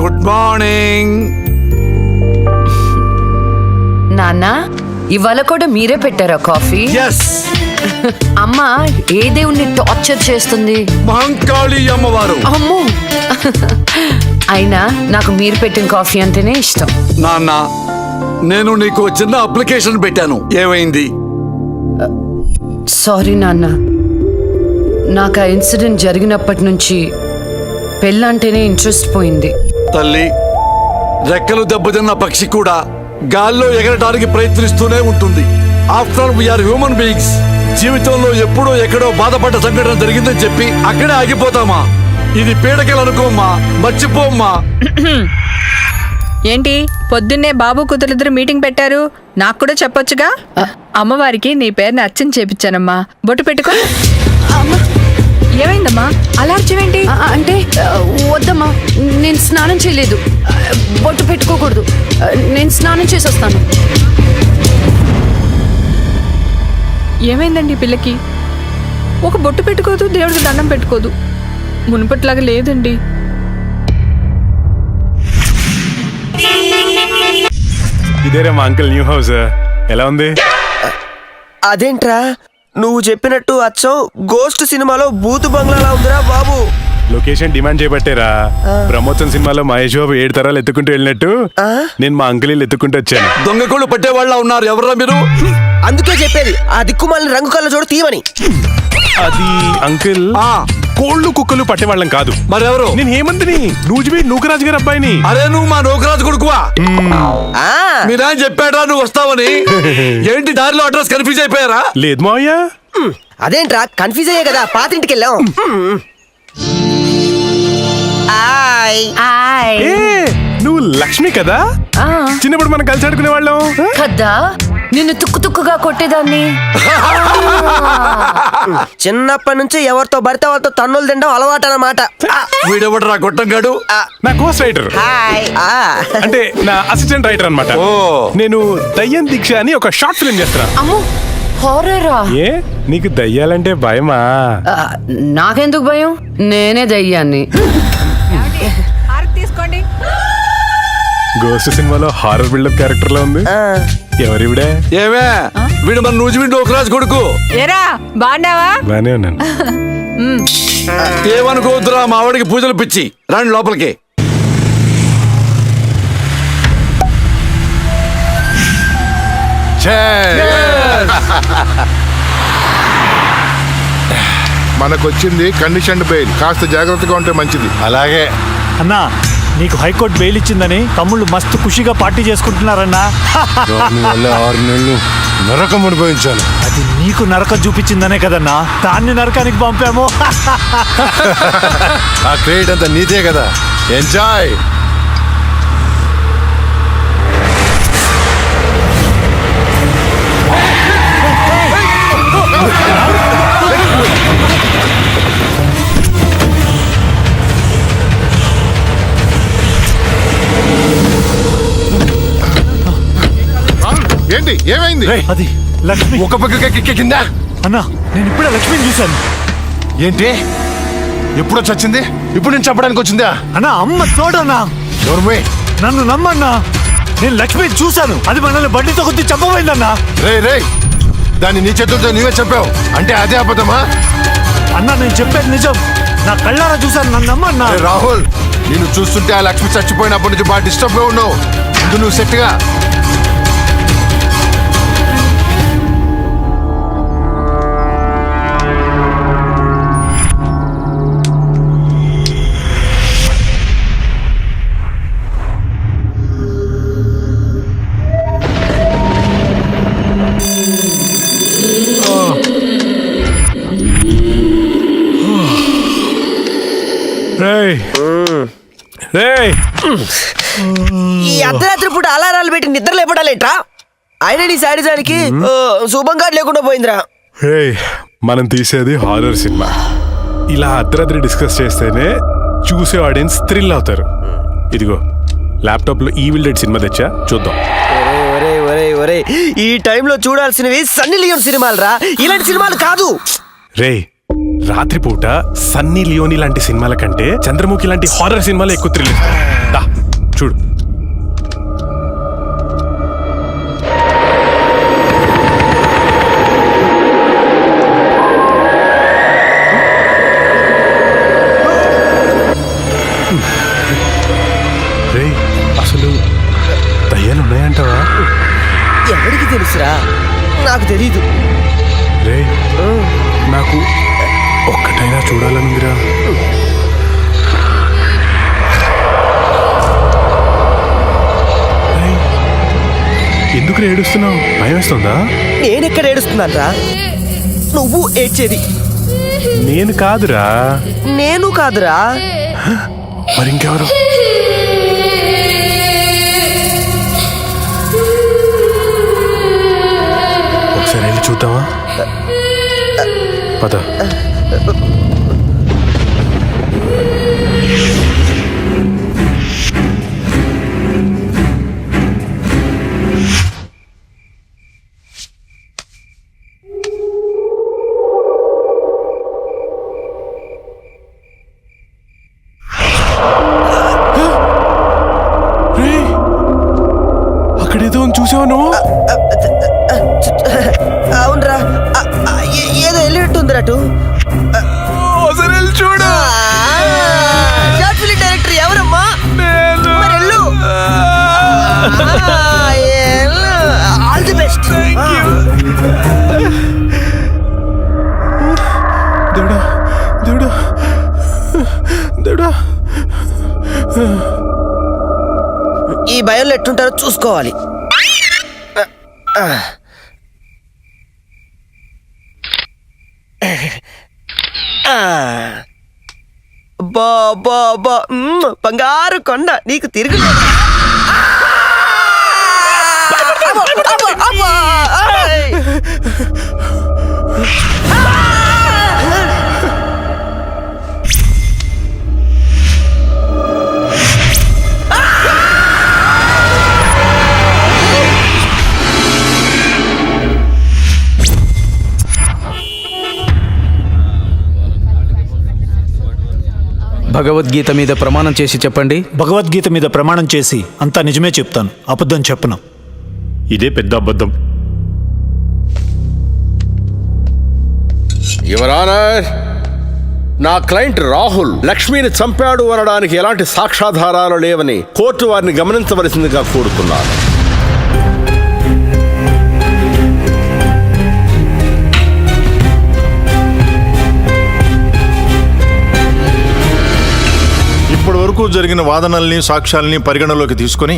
గుడ్ మార్నింగ్ నాన్న. ఇవాళ కూడా మీరే పెట్టారా కాఫీ? ఎస్. అమ్మా ఏ దేవుణ్ణి టార్చర్ చేస్తుంది? మహంకాళి అమ్మవారు. అమ్మో. అయినా నాకు మీరు పెట్టిన కాఫీ అంటేనే ఇష్టం. నాన్న, నేను నీకు చిన్న అప్లికేషన్ పెట్టాను, ఏమైంది? సారీ నాన్న. నాకు ఆ ఇన్సిడెంట్ జరిగినప్పటి నుంచి పెళ్ళంటేనే ఇంట్రెస్ట్ పోయింది. తల్లి, రెక్కలు దెబ్బతిన్న పక్షి కూడా గాల్లో ఎగరడానికి ప్రయత్నిస్తూనే ఉంటుంది. After all we are human beings. జీవితంలో ఎప్పుడో ఎక్కడో బాధపడ్డ సంఘటన జరిగిందని చెప్పి అక్కడే ఆగిపోతామా? ఇది పీడకలు అనుకోమ్మా, మర్చిపోమ్మా. ఏంటి పొద్దున్నే బాబు కూతురిద్దరు మీటింగ్ పెట్టారు? నాకు కూడా చెప్పొచ్చుగా. అమ్మవారికి నీ పేరుని అర్చన చేపించానమ్మా. బొట్టు పెట్టుకో. ఏమైందమ్మా అలా అర్చవేంటి? అంటే వద్దమ్మా, నేను స్నానం చేయలేదు. బొట్టు పెట్టుకోకూడదు. నేను స్నానం చేసి వస్తాను. ఏమైందండి పిల్లకి? ఒక బొట్టు పెట్టుకోదు, దేవుడికి దండం పెట్టుకోదు. మునుపట్లాగా లేదండి. ఇదేరా మా అంకుల్ న్యూ హౌస్. ఎలా ఉంది? అదేంట్రా నువ్వు చెప్పినట్టు అచ్చం గోస్ట్ సినిమాలో బూతు బంగ్లాలా ఉందిరా బాబు. లొకేషన్ డిమాండ్ చేయబట్టేరా. బ్రహ్మోత్సవం సినిమాలో మహేష్ బాబు 7 తరాలు ఎత్తుకుంటూ వెళ్ళినట్టు నేను మా అంకుల్ ఎత్తుకుంటూ వచ్చాను. దొంగ కోళ్ళు పట్టే వాళ్ళ ఉన్నారు. ఎవరా మీరు? అందుకే చెప్పేది ఆ దిక్కుమాలిన రంగు కళ్ళ చూడు తీయమని. అది అంకుల్ కోళ్ళు కుక్కలు పట్టేవాళ్ళం కాదు. మరెవరు? నేను హేమంత్ని, నూకరాజు గారి అబ్బాయిని. అరే నువ్వు మా నూకరాజు కొడుకువా? మీరా చెప్పాడా నువ్వు వస్తావని? ఏంటి దారిలో అడ్రస్ కన్ఫ్యూజ్ అయిపోయారా? లేదు మావయ్య. అదేంట్రా కన్ఫ్యూజ్ అయ్యే కదా పాతింటికి వెళ్ళాం. నువ్వు లక్ష్మి కదా? చిన్నప్పుడు మనం కలిసి ఆడుకునే వాళ్ళం కదా. నిన్ను తుక్కుగా కొట్టేదాన్ని. చిన్నప్పటి నుంచి ఎవరితో భర్త వాళ్ళతో తన్నులు తినడం అలవాటు అన్నమాట. వీడెవడరా గొట్టంగాడు? నా కోస్ట్ రైటర్, అంటే నా అసిస్టెంట్ రైటర్ అన్నమాట. నేను దయ్యం దీక్ష అని ఒక షార్ట్ ఫిల్మ్ చేస్తున్నా. హారరా? ఏ నీకు దయ్యాలంటే భయమా? నాకెందుకు భయం, నేనే దయ్యాన్ని. తీసుకోండి. గోస్ట్ సినిమాలో హారర్ బిల్డప్ క్యారెక్టర్ లో ఉంది. ఎవరివిడే? ఏమే వీడు మన నూజివీడు నూకరాజు కొడుకు. ఏరా బాగున్నావా? బానే ఉన్నాను. ఏమనుకోవద్దురా మా వాడికి పూజలు పిచ్చి. రండి లోపలికి. మనకొచ్చింది కండిషన్ బెయిల్. కాస్త జాగ్రత్తగా ఉంటే మంచిది. అలాగే అన్నా, నీకు హైకోర్టు బెయిల్ ఇచ్చిందని తమ్ముళ్ళు మస్తు ఖుషిగా పార్టీ చేసుకుంటున్నారన్నా. 6 నెలలు నరకం అనుభవించాను. అది నీకు నరకం చూపించిందనే కదన్నా దాన్ని నరకానికి పంపాము. ఆ క్రెడిట్ అంతా నీదే కదా. ఎంజాయ్. ఏంటి ఏమైంది? అది లక్ష్మి. ఒక పక్క కింద. అన్నా నేను ఇప్పుడే లక్ష్మిని చూశాను. ఏంటి ఎప్పుడో చచ్చింది? ఇప్పుడు నేను చెప్పడానికి వచ్చిందా? అన్నా అమ్మ తోడన్నా. నన్ను నమ్మన్నా, నేను లక్ష్మిని చూశాను. అది మనల్ని బండితో కొద్ది చెప్పబోయిందన్నా. రే దాన్ని నీ చేతులతో నీవే చెప్పావు అంటే అదే అబద్ధమా? అన్నా నేను చెప్పేది నిజం, నా కళ్ళారా చూశాను, నన్ను నమ్మన్నా. రాహుల్, నేను చూస్తుంటే ఆ లక్ష్మి చచ్చిపోయినప్పటి నుంచి బాగా డిస్టర్బ్ గా ఉన్నావు. ముందు నువ్వు సెట్గా. ఈ అర్ధరాత్రి పూట అలారాలు పెట్టి నిద్ర లేపడాలేట్రా? అయినా నీ శాడిజానికి శుభంగా లేకుండా పోయిందిరా. మనం తీసేది హారర్ సినిమా. ఇలా అర్ధరాత్రి డిస్కస్ చేస్తేనే చూసే ఆడియన్స్ థ్రిల్ అవుతారు. ఇదిగో ల్యాప్టాప్ లో ఈవిల్ డెడ్ సినిమా తెచ్చా, చూద్దాం. ఒరే ఈ టైంలో చూడాల్సినవి సన్నీ లియోన్ సినిమాలు రా, ఇలాంటి సినిమాలు కాదు. రే రాత్రిపూట సన్నీ లియోని లాంటి సినిమాల కంటే చంద్రముఖి లాంటి హారర్ సినిమాలు ఎక్కువ థ్రిల్ ఇస్తాయి. చూడు. రే అసలు దయ్యాలు ఉన్నాయంటావా? ఎవరికి తెలుసురా? నాకు తెలీదు. రే నాకు ఒక్కటైనా చూడాలనుందిరా. ఎందుకు ఏడుస్తున్నావు? భయం వేస్తుందా? నేనెక్కడ ఏడుస్తున్నాను రా? నువ్వు ఏడ్చేది. నేను కాదురా. నేను కాదురా. మరి ఇంకెవరు? ఒకసారి వెళ్ళి చూద్దామా? పద. అక్కడేదో చూసావా నువ్వు? అవునరా, ముందరటు చూడు షార్ట్ ఫిలిం డైరెక్టర్ ఎవరమ్మా? మరి వెళ్ళు. All the best. దేవుడా దేవుడా దేవుడా. ఈ భయంలో ఎట్టుంటారో చూసుకోవాలి. బంగారు కొండ నీకు తిరుగు. భగవద్గీత మీద ప్రమాణం చేసి చెప్పండి. భగవద్గీత మీద ప్రమాణం చేసి అంతా నిజమే చెప్తాను, అబద్ధం చెప్పను. ఇదే పెద్ద అబద్ధం. యువర్ ఆనర్, నా క్లయింట్ రాహుల్ లక్ష్మిని చంపాడు అనడానికి ఎలాంటి సాక్ష్యాధారాలు లేవని కోర్టు వారిని గమనించవలసిందిగా కోరుతున్నారు. ఇప్పటి వరకు జరిగిన వాదనల్ని సాక్ష్యాల్ని పరిగణలోకి తీసుకుని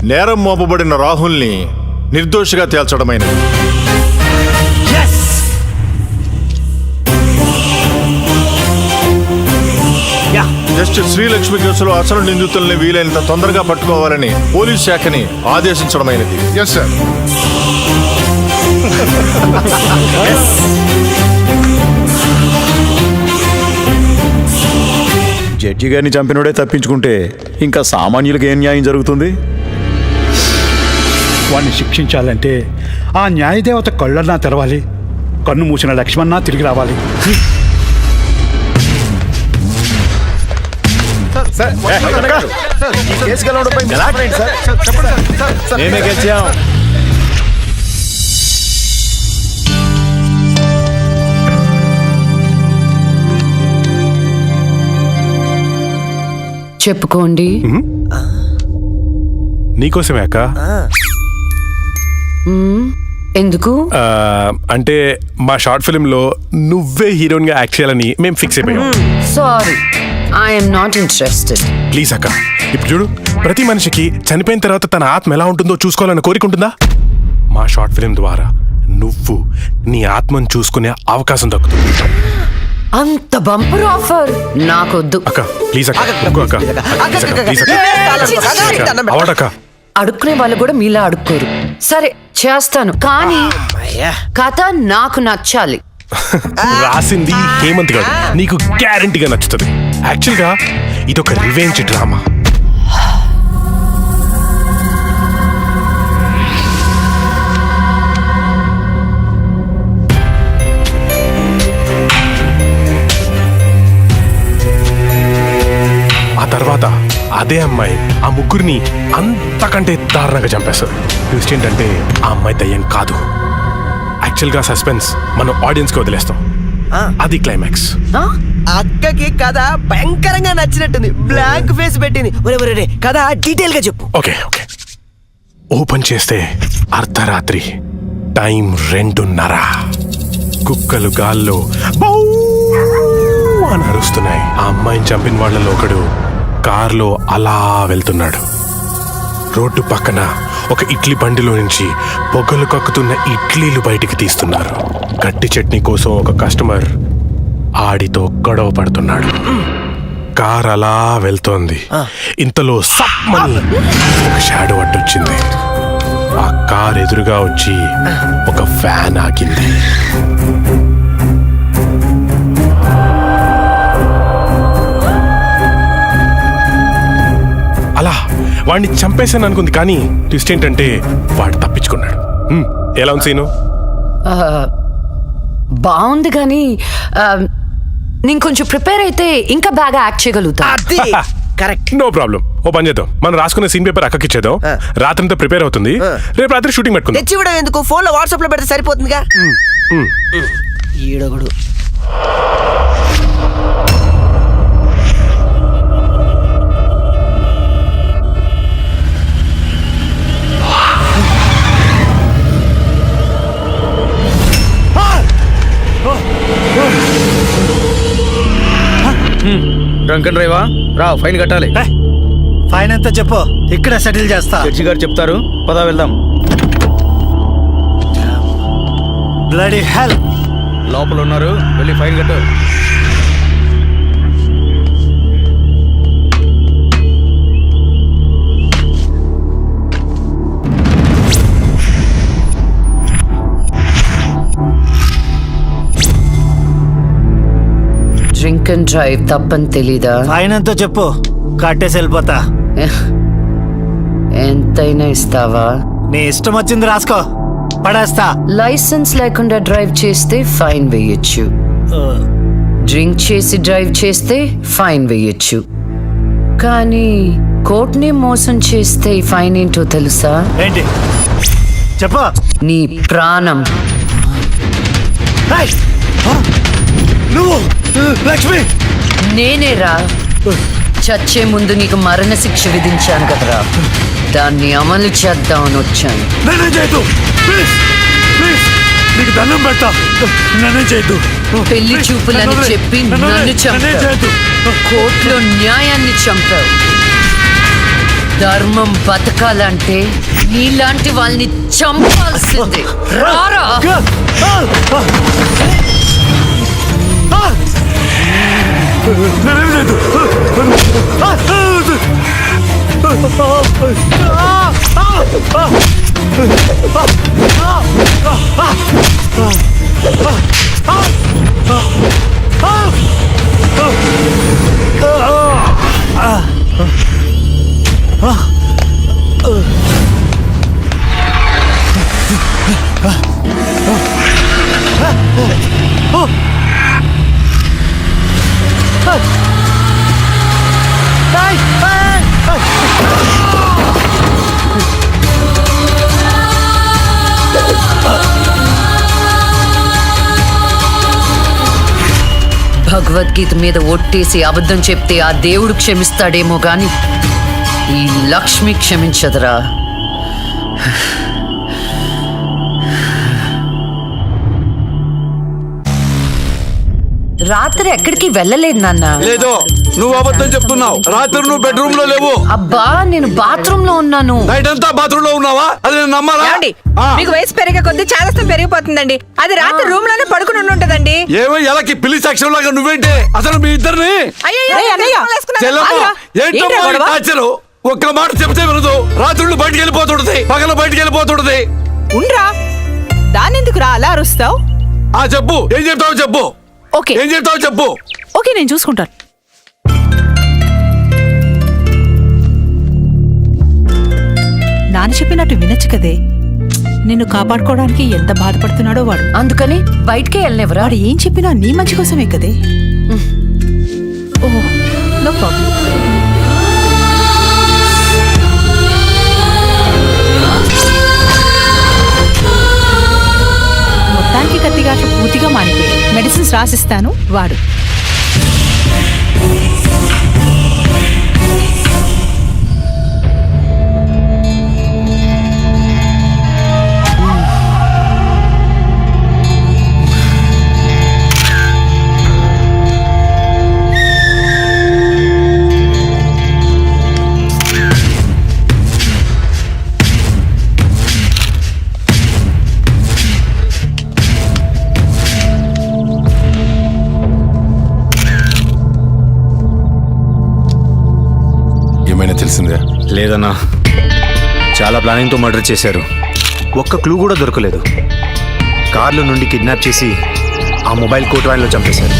నేరం మోపబడిన రాహుల్ని నిర్దోషిగా తేల్చడమైనది. జస్టిస్ శ్రీలక్ష్మి కేసులో అసలు నిందితుల్ని వీలైనంత తొందరగా పట్టుకోవాలని పోలీస్ శాఖని ఆదేశించడమైనది. Yes sir. జడ్జి గారిని చంపినోడే తప్పించుకుంటే ఇంకా సామాన్యులకు ఏం న్యాయం జరుగుతుంది? వాడిని శిక్షించాలంటే ఆ న్యాయదేవత కళ్ళన్నా తెరవాలి, కన్ను మూసిన లక్ష్మణ తిరిగి రావాలి. మేమే గెలిచాం. చెప్పుకోండి. నీకోసమే అక్క. ఎందుకు? అంటే మా షార్ట్ ఫిల్మ్ లో నువ్వే హీరోయిన్ గా యాక్ట్ చేయాలని మేము ఫిక్స్ అయిపోయాం. Sorry, I'm not interested. Please అక్క, ఇప్పుడు చూడు, ప్రతి మనిషికి చనిపోయిన తర్వాత తన ఆత్మ ఎలా ఉంటుందో చూసుకోవాలని కోరికుంటుందా? మా షార్ట్ ఫిల్మ్ ద్వారా నువ్వు నీ ఆత్మను చూసుకునే అవకాశం దక్కుతుంది. అంత బంపర్ ఆఫర్ నాకొద్దు. అక్క ప్లీజ్ అక్క, అక్క అవడక్క. అడుక్కునే వాళ్ళు కూడా మీలా అడుక్కోరు. సరే చేస్తాను, కానీ కథ నాకు నచ్చాలి. రాసింది హేమంత్ గారు, నీకు గ్యారంటీగా నచ్చుతుంది. యాక్చువల్ గా ఇదొక రివెంజ్ డ్రామా. ఆ తర్వాత అదే అమ్మాయి ఆ ముగ్గురిని అంతకంటే దారుణంగా చంపేస్తారు. ట్విస్ట్ ఏంటంటే ఆ అమ్మాయి దయ్యం కాదు. యాక్చువల్ గా సస్పెన్స్ మనం ఆడియన్స్ కి వదిలేస్తాం. అది క్లైమాక్స్. అక్కకి కథ భయంకరంగా నచ్చినట్టుంది. బ్లాంక్ ఫేస్ పెట్టింది. ఒరే కథ డీటెయిల్ గా చెప్పు. Okay okay. ఓపెన్ చేస్తే అర్ధరాత్రి, టైం 2:30. కుక్కలు గాల్లో బౌ అని అరుస్తున్నాయి. ఆ అమ్మాయిని చంపిన వాళ్ళలో ఒకడు కారులో అలా వెళ్తున్నాడు. రోడ్డు పక్కన ఒక ఇడ్లీ బండిలో నుంచి పొగలు కక్కుతున్న ఇడ్లీలు బయటికి తీస్తున్నారు. గట్టి చట్నీ కోసం ఒక కస్టమర్ ఆడితో గొడవ పడుతున్నాడు. కార్ అలా వెళ్తోంది. ఇంతలో సమ్మని ఒక షాడో అడ్డొచ్చింది. ఆ కార్ ఎదురుగా వచ్చి ఒక ఫ్యాన్ ఆగింది. అలా వాడిని చంపేశాను అనుకుంది, కానీ ట్విస్ట్ ఏంటంటే వాడు తప్పించుకున్నాడు. ఎలా ఉంది సీను? బాగుంది, కానీ నేను కొంచెం ప్రిపేర్ అయితే ఇంకా బాగా యాక్ట్ చేయగలుగుతా. Correct, no problem. ఓ పని చేద్దాం, మనం రాసుకున్న సీన్ పేపర్ అక్కకి ఇచ్చేద్దాం. రాత్రంతా ప్రిపేర్ అవుతుంది, రేపు రాత్రి షూటింగ్ పెట్టుకుందాం. తెచ్చి కూడా ఎందుకు, ఫోన్ లో వాట్సాప్ లో పెడితే సరిపోతుందిగా. ఈడొకడు డ్రంక్ అండ్ డ్రైవా? రా, ఫైన్ కట్టాలి. ఫైన్ ఎంత చెప్పు, ఇక్కడ సెటిల్ చేస్తా. జడ్జి గారు చెప్తారు, పదా వెళ్దాం. బ్లడీ హెల్, లోపల ఉన్నారు, వెళ్ళి ఫైన్ కట్టు. డ్రింక్ అండ్ డ్రైవ్ తప్పని తెలీదా? ఫైన్ ఎంతో చెప్పు, కట్టేసి వెళ్ళిపోతా. ఎంతైనా ఇస్తావా? నీ ఇష్టం వచ్చింది రాసుకో, పడేస్తా. లైసెన్స్ లేకుండా డ్రైవ్ చేస్తే ఫైన్ వేయొచ్చు, డ్రింక్ చేసి డ్రైవ్ చేస్తే ఫైన్ వేయొచ్చు, కానీ కోర్టుని మోసం చేస్తే ఈ ఫైన్ ఏంటో తెలుసా? ఏంటి చెప్పు. నీ ప్రాణం. నువ్వు లక్ష్మి? నేనేరా, చచ్చే ముందు నీకు మరణ శిక్ష విధించాను కదరా, దాన్ని అమలు చేద్దామని వచ్చాను. నేనే చేయదు, ప్లీజ్ ప్లీజ్, నీకు దండం పెడతా, నేనే చేయదు. పెళ్లి చూపులని చెప్పి నన్ను చంపావు, కోర్టులో న్యాయాన్ని చంపావు. ధర్మం బతకాలంటే నీలాంటి వాళ్ళని చంపాల్సిందే. రారా. నేనేం లేదు. భగవద్గీత మీద ఒట్టేసి అబద్ధం చెప్తే ఆ దేవుడు క్షమిస్తాడేమో గాని ఈ లక్ష్మి క్షమించదురా. రాత్రి ఎక్కడికి వెళ్ళలేదు నాన్న. లేదు, నువ్వు అబద్ధం చెప్తున్నావు. రాత్రి నువ్వు బెడ్రూమ్ లో లేవు. అబ్బా, నేను బాత్రూమ్ లో ఉన్నాను. నైట్ అంతా బాత్రూమ్ లో ఉన్నావా? అది నేను నమ్మాలా? మీకు వయసు పెరిగే కొద్ది చాదస్తం పెరిగిపోతుందండి. అది రాత్రి రూమ్ లోనే పడుకుని ఉంటదండి. ఏమో ఎలాకి పిల్లి సాక్ష్యం లాగా నువ్వేంటి అసలు మీ ఇద్దరిని? ఏంటో ఒక్క మాట చెప్తే వినదు. రాత్రులు బయటికి వెళ్ళిపోతుంటది, పగలు బయటికి వెళ్ళిపోతుంటది. ఉండ్రా, దాని ఎందుకురా అలా అరుస్తావు? చెప్పు, ఏం చెప్తావు చెప్పు. ఓకే, ఏం చెప్తావు చెప్పు. ఓకే, నేను చూసుకుంటాను. నాన్న చెప్పినట్టు వినొచ్చు కదే. నిన్ను కాపాడుకోవడానికి ఎంత బాధపడుతున్నాడో వాడు. అందుకని బయటికే వెళ్ళనివ్వరా? వాడు ఏం చెప్పినా నీ మంచి కోసమే కదే. ఓహ్, నో ప్రాబ్లం. మొత్తానికి కత్తిగాట్లు పూర్తిగా మానిపోయాయి. మెడిసిన్స్ రాసిస్తాను, వాడు. తెలిసిందే? లేదన్నా, చాలా ప్లానింగ్తో మర్డర్ చేశారు. ఒక్క క్లూ కూడా దొరకలేదు. కార్లో నుండి కిడ్నాప్ చేసి ఆ మొబైల్ కోర్టు వ్యాన్లో చంపేశారు.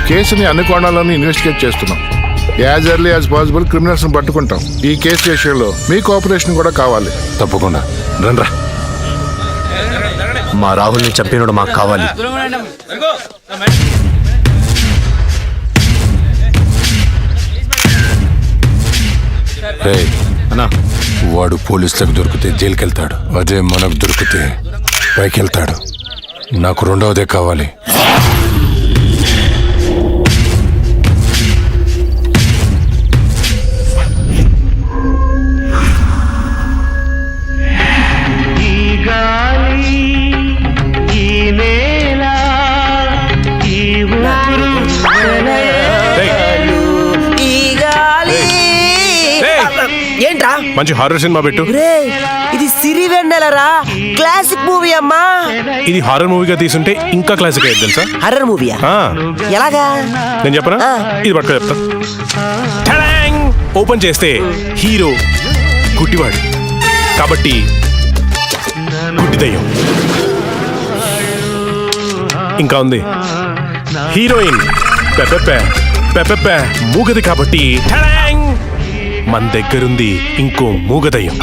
కేసుని అన్ని కోణాలను ఇన్వెస్టిగేట్ చేస్తున్నాం. As early as possible criminals పట్టుకుంటాం. ఈ కేసు విషయంలో మీ కోఆపరేషన్ కూడా కావాలి. తప్పకుండా రండ్రా. మా రాహుల్ని చంపినోడు మాకు కావాలి. అన్నా, వాడు పోలీసులకు దొరికితే జైలుకి వెళ్తాడు. అదే మనకు దొరికితే పైకి వెళ్తాడు. నాకు రెండవదే కావాలి. మంచి హారర్ సినిమా పెట్టు. రేయ్, ఇది సిరివెన్నెలరా, క్లాసిక్ మూవీ అమ్మా. ఇది హారర్ మూవీగా తీసుంటే ఇంకా క్లాసిక్ అయ్యేది తెలుసా? హర్రర్ మూవీయా? ఎలాగా? నేను చెప్పనా? ఇది పట్టుకో చెప్తా. ఓపెన్ చేస్తే హీరో గుడ్డివాడు కాబట్టి గుడ్డి దయ్యం. ఇంకా ఉంది హీరోయిన్ పెపెపె మూగది కాబట్టి మన దగ్గరుంది ఇంకో మూగదయ్యం.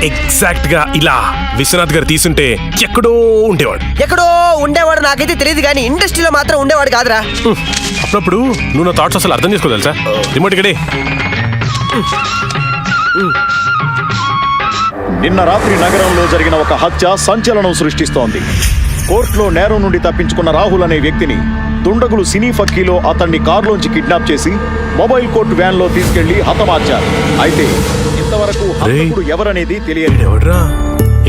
ఎగ్జాక్ట్ గా ఇలా విశ్వనాథ్ గారు తీసుంటే ఎక్కడో ఉండేవాడు నాకైతే తెలియదు కానీ ఇండస్ట్రీలో మాత్రం ఉండేవాడు కాదురా. అప్పుడప్పుడు నువ్వు నా థాట్స్ అసలు అర్థం చేసుకోవాలి సార్. రిమోట్ ఇక్కడే. నిన్న రాత్రి నగరంలో జరిగిన ఒక హత్య సంచలనం సృష్టిస్తోంది. కోర్టులో నేరం నుండి తప్పించుకున్న రాహుల్ అనే వ్యక్తిని దుండగులు సినీ ఫక్కీలో అతన్ని కారులోంచి కిడ్నాప్ చేసి మొబైల్ కోర్టు వ్యాన్ లో తీసుకెళ్లి హతమార్చారు. అయితే ఇంతవరకు హంతకుడు ఎవరనేది తెలియదు.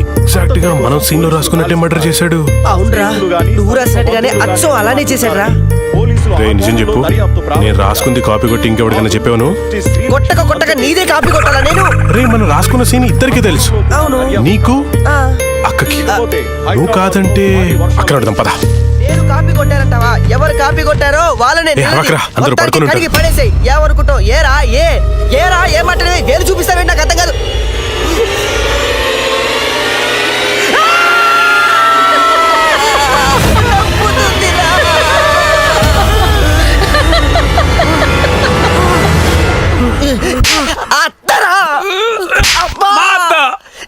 ఎగ్జాక్ట్ గా మనం సీన్ లో రాసుకున్నట్టే మర్డర్ చేశాడు. అవునరా, నువ్వు రాసినట్టుగానే అచ్చం అలానే చేశాడురా. నిజం చెప్పు, నేను రాసుకుంది కాపీ కొట్టి ఇంకెవరికైనా చెప్పాను? కొట్టక నీదే కాపీ కొట్టాలా నేను? రే, మనం రాసుకున్న సీన్ ఇద్దరికి తెలుసు. అవును, నీకు అక్కకి. నువ్వు కాదంటే అక్కడ అడదాం పద. నేను కాపీ కొట్టారంటావా? ఎవరు కాపీ కొట్టారో వాళ్ళనే కడిగి పడేసాయి. ఏమనుకుంటావు? ఏరా ఏమంటే వేలు చూపిస్తావేంటి? నాకు అర్థం కాదు.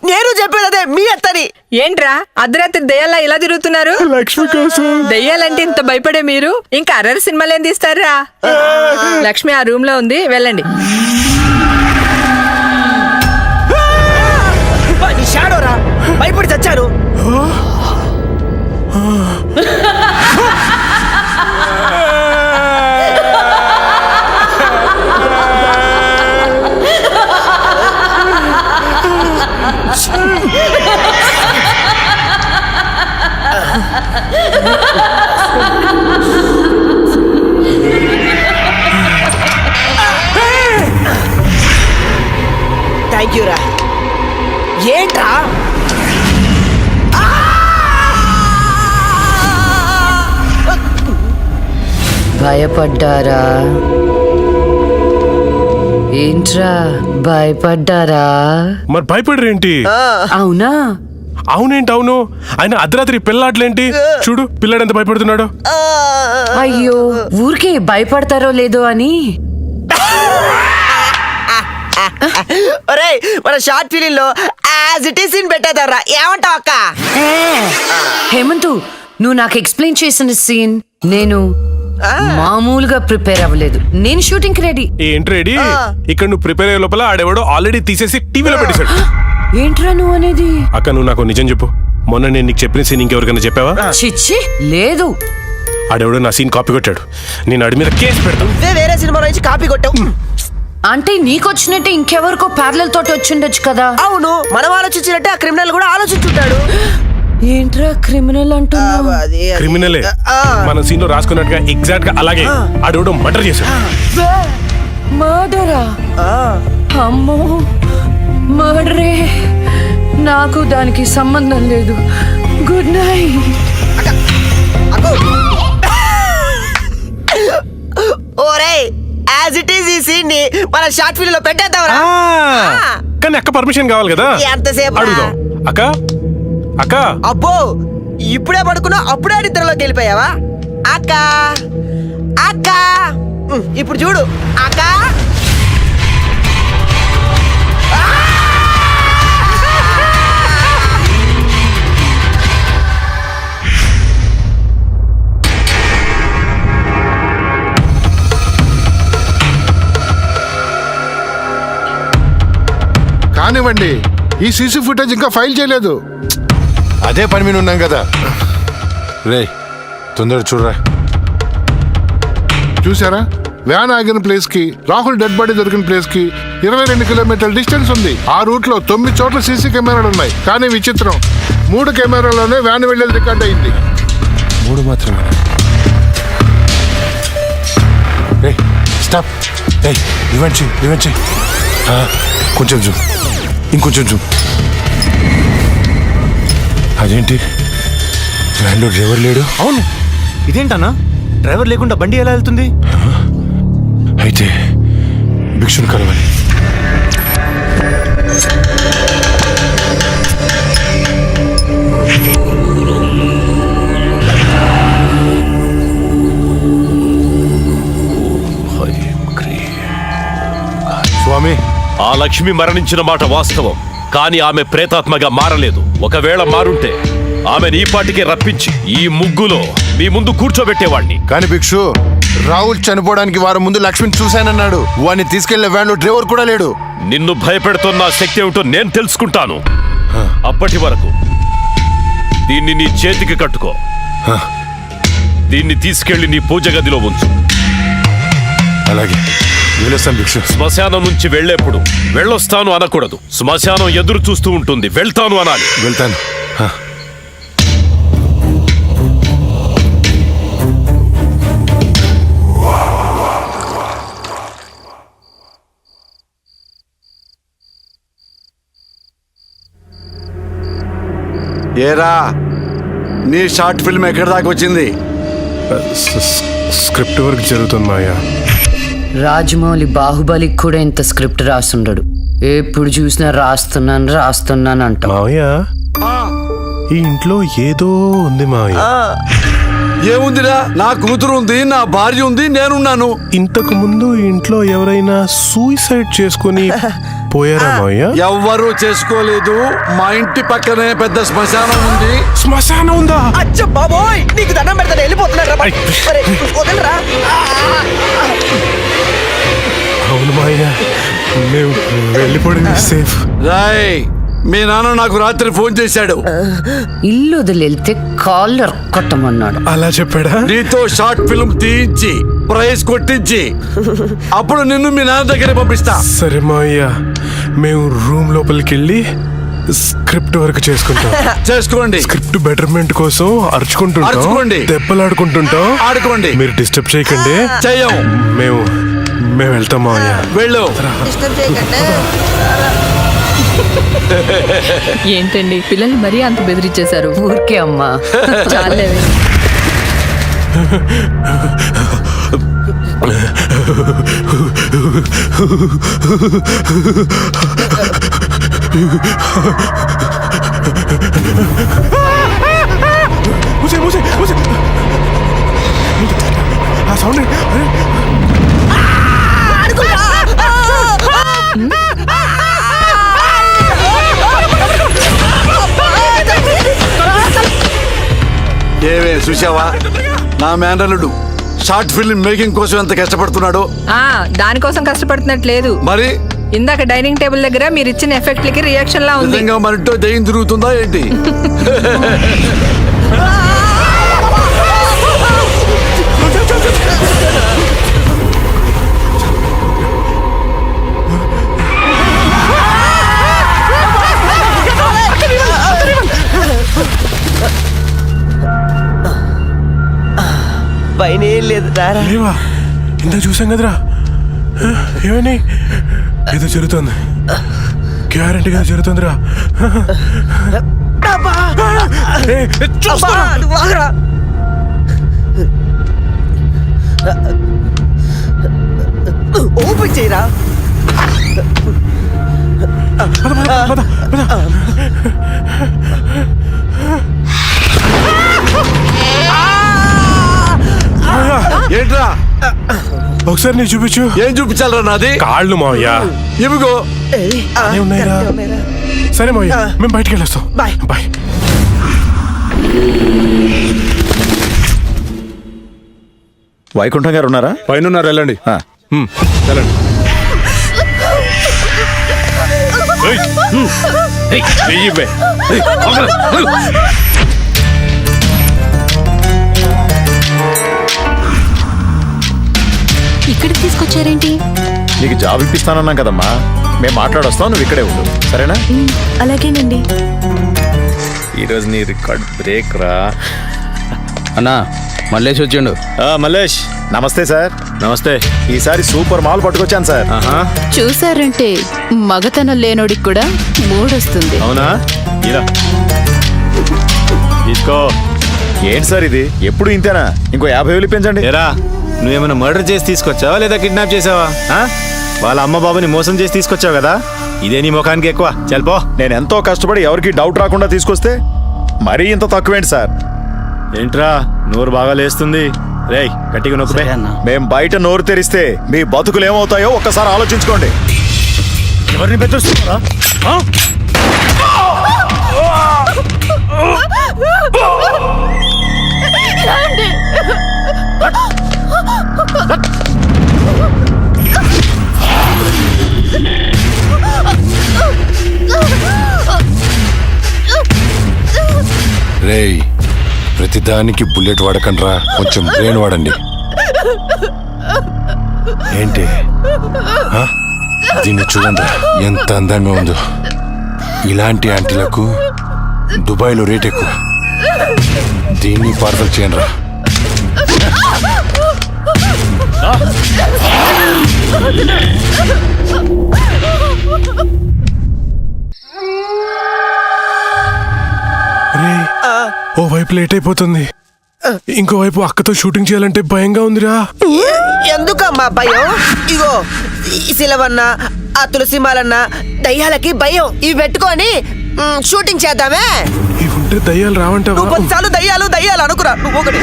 నేను చెప్పేది అదే, మీ అత్తని. ఏంట్రా అర్ధరాత్రి దయ్యాలా ఇలా తిరుగుతున్నారు? లక్ష్మి కోసం. దయ్యాలంటే ఇంత భయపడే మీరు ఇంకా అర్రర్ సినిమాలు ఏం తీస్తారా? లక్ష్మి ఆ రూమ్ లో ఉంది, వెళ్ళండి. షాడోరా, భయపడి చచ్చాను. థ్యాంక్ యూ రా. ఏంట్రా? భయపడ్డారా? ఏంట్రా భయపడ్డారా? మరి భయపడరేంటి? అవునా? అవునేంటి? అవును. ఆయన అర్ధరాత్రి పిల్లాట్లేంటి? చూడు పిల్లాడు ఎంత భయపడుతున్నాడు. అయ్యో, ఊరికే భయపడతారో లేదో అని. ఒరేయ్, మన షార్ట్ ఫిలిం లో యాజ్ ఇట్ ఈస్ సీన్ పెట్టేదారా, ఏమంటావు అక్క? హేమంతు, నువ్వు నాకు ఎక్స్ప్లెయిన్ చేసిన సీన్ నేను మామూలుగా ప్రిపేర్ అవ్వలేదు. నేను షూటింగ్ రెడీ. ఏంటి రెడీ? ఇక్కడ నువ్వు ప్రిపేర్ అయ్యే లోపల ఆడెవడో ఆల్రెడీ తీసేసి టీవీలో పెట్టేశాడు. ఏంట్రా నువ్వు అనేది? అక్క, నువ్వు నాకు నిజం చెప్పు, మొన్న నేను నీకు చెప్పిన సీన్ ఇంకెవరికైనా చెప్పావా? చిచ్చి లేదు. ఆడెవడో నా సీన్ కాపీ కొట్టాడు. నేను ఆడి మీద కేసు పెడతాను. వేరే సినిమాలో నుంచి కాపీ కొట్టావు అంటే నీకొచ్చినట్టే ఇంకెవరికో ప్యారలల్ తోటి వచ్చిండొచ్చు కదా. అవును, మనం ఆలోచించినట్టే ఆ క్రిమినల్ కూడా ఆలోచించుంటాడు. ఏంట్రా క్రిమినల్ అంటున్నావు? క్రిమినలే. మన సీన్ లో రాసుకున్నట్టుగా ఎగ్జాక్ట్ గా అలాగే ఆడెవడో మర్డర్ చేశాడు. మర్డరా? అమ్మో, మర్డరే. నాకు దానికి సంబంధం లేదు. Good night. ఓరేయ్, యాజ్ ఇట్ ఈస్ ఈ సీన్ ని మన షార్ట్ ఫిల్మ్ లో పెట్టేద్దాంరా. కానీ అక్క పర్మిషన్ కావాలి కదా. ఎంతసేపు అడుగుదాం. అక్క అక్క. అబ్బో, ఇప్పుడే పడుకున్నా, అప్పుడే నిద్రలోకి వెళ్ళిపోయావా? అక్క అక్క, ఇప్పుడు చూడు అక్క. కానివ్వండి, ఈ సీసీ ఫుటేజ్ ఇంకా ఫైల్ చేయలేదు. అదే పని మీద ఉన్నాం కదా. రే, తొందర చూడరా. చూసారా, వ్యాన్ ఆగిన ప్లేస్ కి రాహుల్ డెడ్ బాడీ దొరికిన ప్లేస్ కి 22 కిలోమీటర్ల డిస్టెన్స్ ఉంది. ఆ రూట్ లో 9 చోట్ల సీసీ కెమెరాలు ఉన్నాయి. కానీ విచిత్రం, 3 కెమెరాల్లోనే వ్యాన్ వెళ్ళేది రికార్డ్ అయింది. 3 మాత్రమే. స్టాప్. కొంచెం జూమ్. ఇంకొంచెం జూమ్. అదేంటి వ్యాన్లో డ్రైవర్ లేడు? అవును, ఇదేంటన్నా డ్రైవర్ లేకుండా బండి ఎలా వెళ్తుంది? అయితే భిక్షుని కలవాలి. స్వామి, ఆ లక్ష్మి మరణించిన మాట వాస్తవం, కానీ ఆమె ప్రేతాత్మగా మారలేదు. ఒకవేళ మారుంటే ఆమె ఈ పాటికే రప్పించి ఈ ముగ్గులో మీ ముందు కూర్చోబెట్టేవాణ్ణి. కానీ భిక్షు, రాహుల్ చనిపోవడానికి వారం ముందు లక్ష్మిని చూశానన్నాడు. వాడిని తీసుకెళ్లే వ్యాన్లో డ్రైవర్ కూడా లేడు. నిన్ను భయపెడుతున్న శక్తి ఏమిటో నేను తెలుసుకుంటాను. అప్పటి వరకు దీన్ని నీ చేతికి కట్టుకో. దీన్ని తీసుకెళ్లి నీ పూజ గదిలో ఉంచు. అలాగే వెళ్ళొస్తాను భిక్షు. శ్మశానం నుంచి వెళ్లేప్పుడు వెళ్ళొస్తాను అనకూడదు. శ్మశానం ఎదురు చూస్తూ ఉంటుంది, వెళ్తాను అనాలి. వెళ్తాను. ఏరా, నీ షార్ట్ ఫిల్మ్ ఎక్కడి దాకా వచ్చింది? స్క్రిప్ట్ వర్క్ జరుగుతుంది మాయా. రాజమౌళి బాహుబలికి కూడా ఇంత స్క్రిప్ట్ రాస్తుండడు. ఎప్పుడు చూసినా రాస్తున్నాను అంట. మావయ్య, ఈ ఇంట్లో ఏదో ఉంది మావయ్య. ఏముందిరా? నా కూతురు ఉంది, నా భార్య ఉంది, నేనున్నాను. ఇంతకు ముందు ఇంట్లో ఎవరైనా సూసైడ్ చేసుకుని పోయారా మావయ్య? ఎవ్వరూ చేసుకోలేదు. మా ఇంటి పక్కనే పెద్ద శ్మశానం ఉంది. శ్మశానం ఉందా? అచ్చ బాబోయ్, నీకు దండం పెడతాను, వెళ్ళిపోతున్నారా? అవును మావయ్య, మేము వెళ్ళిపోవడం సేఫ్. రాయ్, మీ నాన్న నాకు రాత్రి ఫోన్ చేశాడు. ఇల్లు వదిలేళ్తే కాళ్ళు కొట్టమన్నాడు. అలా చెప్పాడా? నీతో షార్ట్ ఫిల్మ్ తీయించి ప్రైజ్ కొట్టించి అప్పుడు నిన్ను మీ నాన్న దగ్గర పంపిస్తా. సరే మావయ్య, మేము రూమ్ లోపలికి వెళ్ళి స్క్రిప్ట్ వర్క్ చేసుకుంటాం. చేసుకోండి. స్క్రిప్ట్ బెటర్మెంట్ కోసం అరుచుకుంటుంటాం, అరుచుకోండి. దెబ్బలాడుకుంటుంటాం. ఆడుకోండి. మీరు డిస్టర్బ్ చేయకండి. చెయ్యం. మేము వెళ్తాం మావయ్య. వెళ్ళు. ఏంటండి పిల్లల్ని మరీ అంత బెదిరించేశారు? ఊరికే అమ్మా. చాలే. ఏవే చూసావా, నా మేనల్లుడు షార్ట్ ఫిల్మ్ మేకింగ్ కోసం ఎంత కష్టపడుతున్నాడు. దానికోసం కష్టపడుతున్నట్లేదు. మరి ఇందాక డైనింగ్ టేబుల్ దగ్గర మీరు ఇచ్చిన ఎఫెక్ట్లకి రియాక్షన్ లా ఉంది. నిజంగా మరింటో దయ్యం తిరుగుతుందా ఏంటి? పైన ఏం లేదు. లేవా? ఇంత చూసాం కదరా. ఏమని? ఏదో జరుగుతుంది, గ్యారంటీగా జరుగుతుందిరా. ఓపెన్ చేయరా. ఏంట్రా? ఒకసారి నీ చూపించు. ఏం చూపించాలరా? నాది కాళ్ళు మావయ్య. ఇవిగో ఉన్నాయిరా. సరే మావయ్య, మేము బయటికి వెళ్ళొస్తాం. బాయ్. వైకుంఠం గారు ఉన్నారా? పైన ఉన్నారు, వెళ్ళండి. వెళ్ళండి. ఇక్కడికి తీసుకొచ్చారేంటి? నీకు జాబ్ ఇప్పిస్తానన్నాం కదమ్మా, మేము మాట్లాడొస్తాం, నువ్వు ఇక్కడే ఉండు, సరేనా? అలాగేనండి. ఈరోజు నీ రికార్డ్ బ్రేక్ రా. అన్నా, మల్లేష్ వచ్చిండు. మల్లేష్ నమస్తే సార్. నమస్తే. ఈసారి సూపర్ మాల్ పట్టుకొచ్చాను సార్. చూసారంటే మగతనం లేనోడికి కూడా మూడొస్తుంది. అవునా? ఇలా తీసుకో. ఏంటి సార్ ఇది, ఎప్పుడు ఇంతేనా? ఇంకో 50,000 పెంచండి. ఏరా, నువ్వేమైనా మర్డర్ చేసి తీసుకొచ్చావా లేదా కిడ్నాప్ చేసావా? వాళ్ళ అమ్మ బాబుని మోసం చేసి తీసుకొచ్చావు కదా, ఇదే నీ ముఖానికి ఎక్కువ. చల్పో. నేను ఎంతో కష్టపడి ఎవరికి డౌట్ రాకుండా తీసుకొస్తే మరీ ఇంత తక్కువేంటి సార్? ఏంట్రా నోరు బాగా లేస్తుంది? రేయ్ గట్టిగా నొక్కు. మేం బయట నోరు తెరిస్తే మీ బతుకులు ఏమవుతాయో ఒక్కసారి ఆలోచించుకోండి. ఎవరిని బెదిరిస్తున్నారా? రేయ్, ప్రతిదానికి బుల్లెట్ వాడకండ్రా, కొంచెం బ్రెయిన్ వాడండి. ఏంటి దీన్ని చూడండి, ఎంత అందంగా ఉందో. ఇలాంటి ఆంటీలకు దుబాయ్లో రేట్ ఎక్కువ. దీన్ని పార్సల్ చేయండి రా. ఓ వైపు లేట్ అయిపోతుంది, ఇంకోవైపు అక్కతో షూటింగ్ చేయాలంటే భయంగా ఉందిరా. ఎందుకమ్మా భయం? ఇగో ఈ సిలవన్న, ఆ తులసిమాలన్న దయ్యాలకి భయం. ఇవి పెట్టుకొని షూటింగ్ చేద్దామే. ఇవి ఉంటే దయ్యాలు రావంటావా? నువ్వు కొన్నిసార్లు దయ్యాలు అనుకురా. నువ్వు ఒకటి.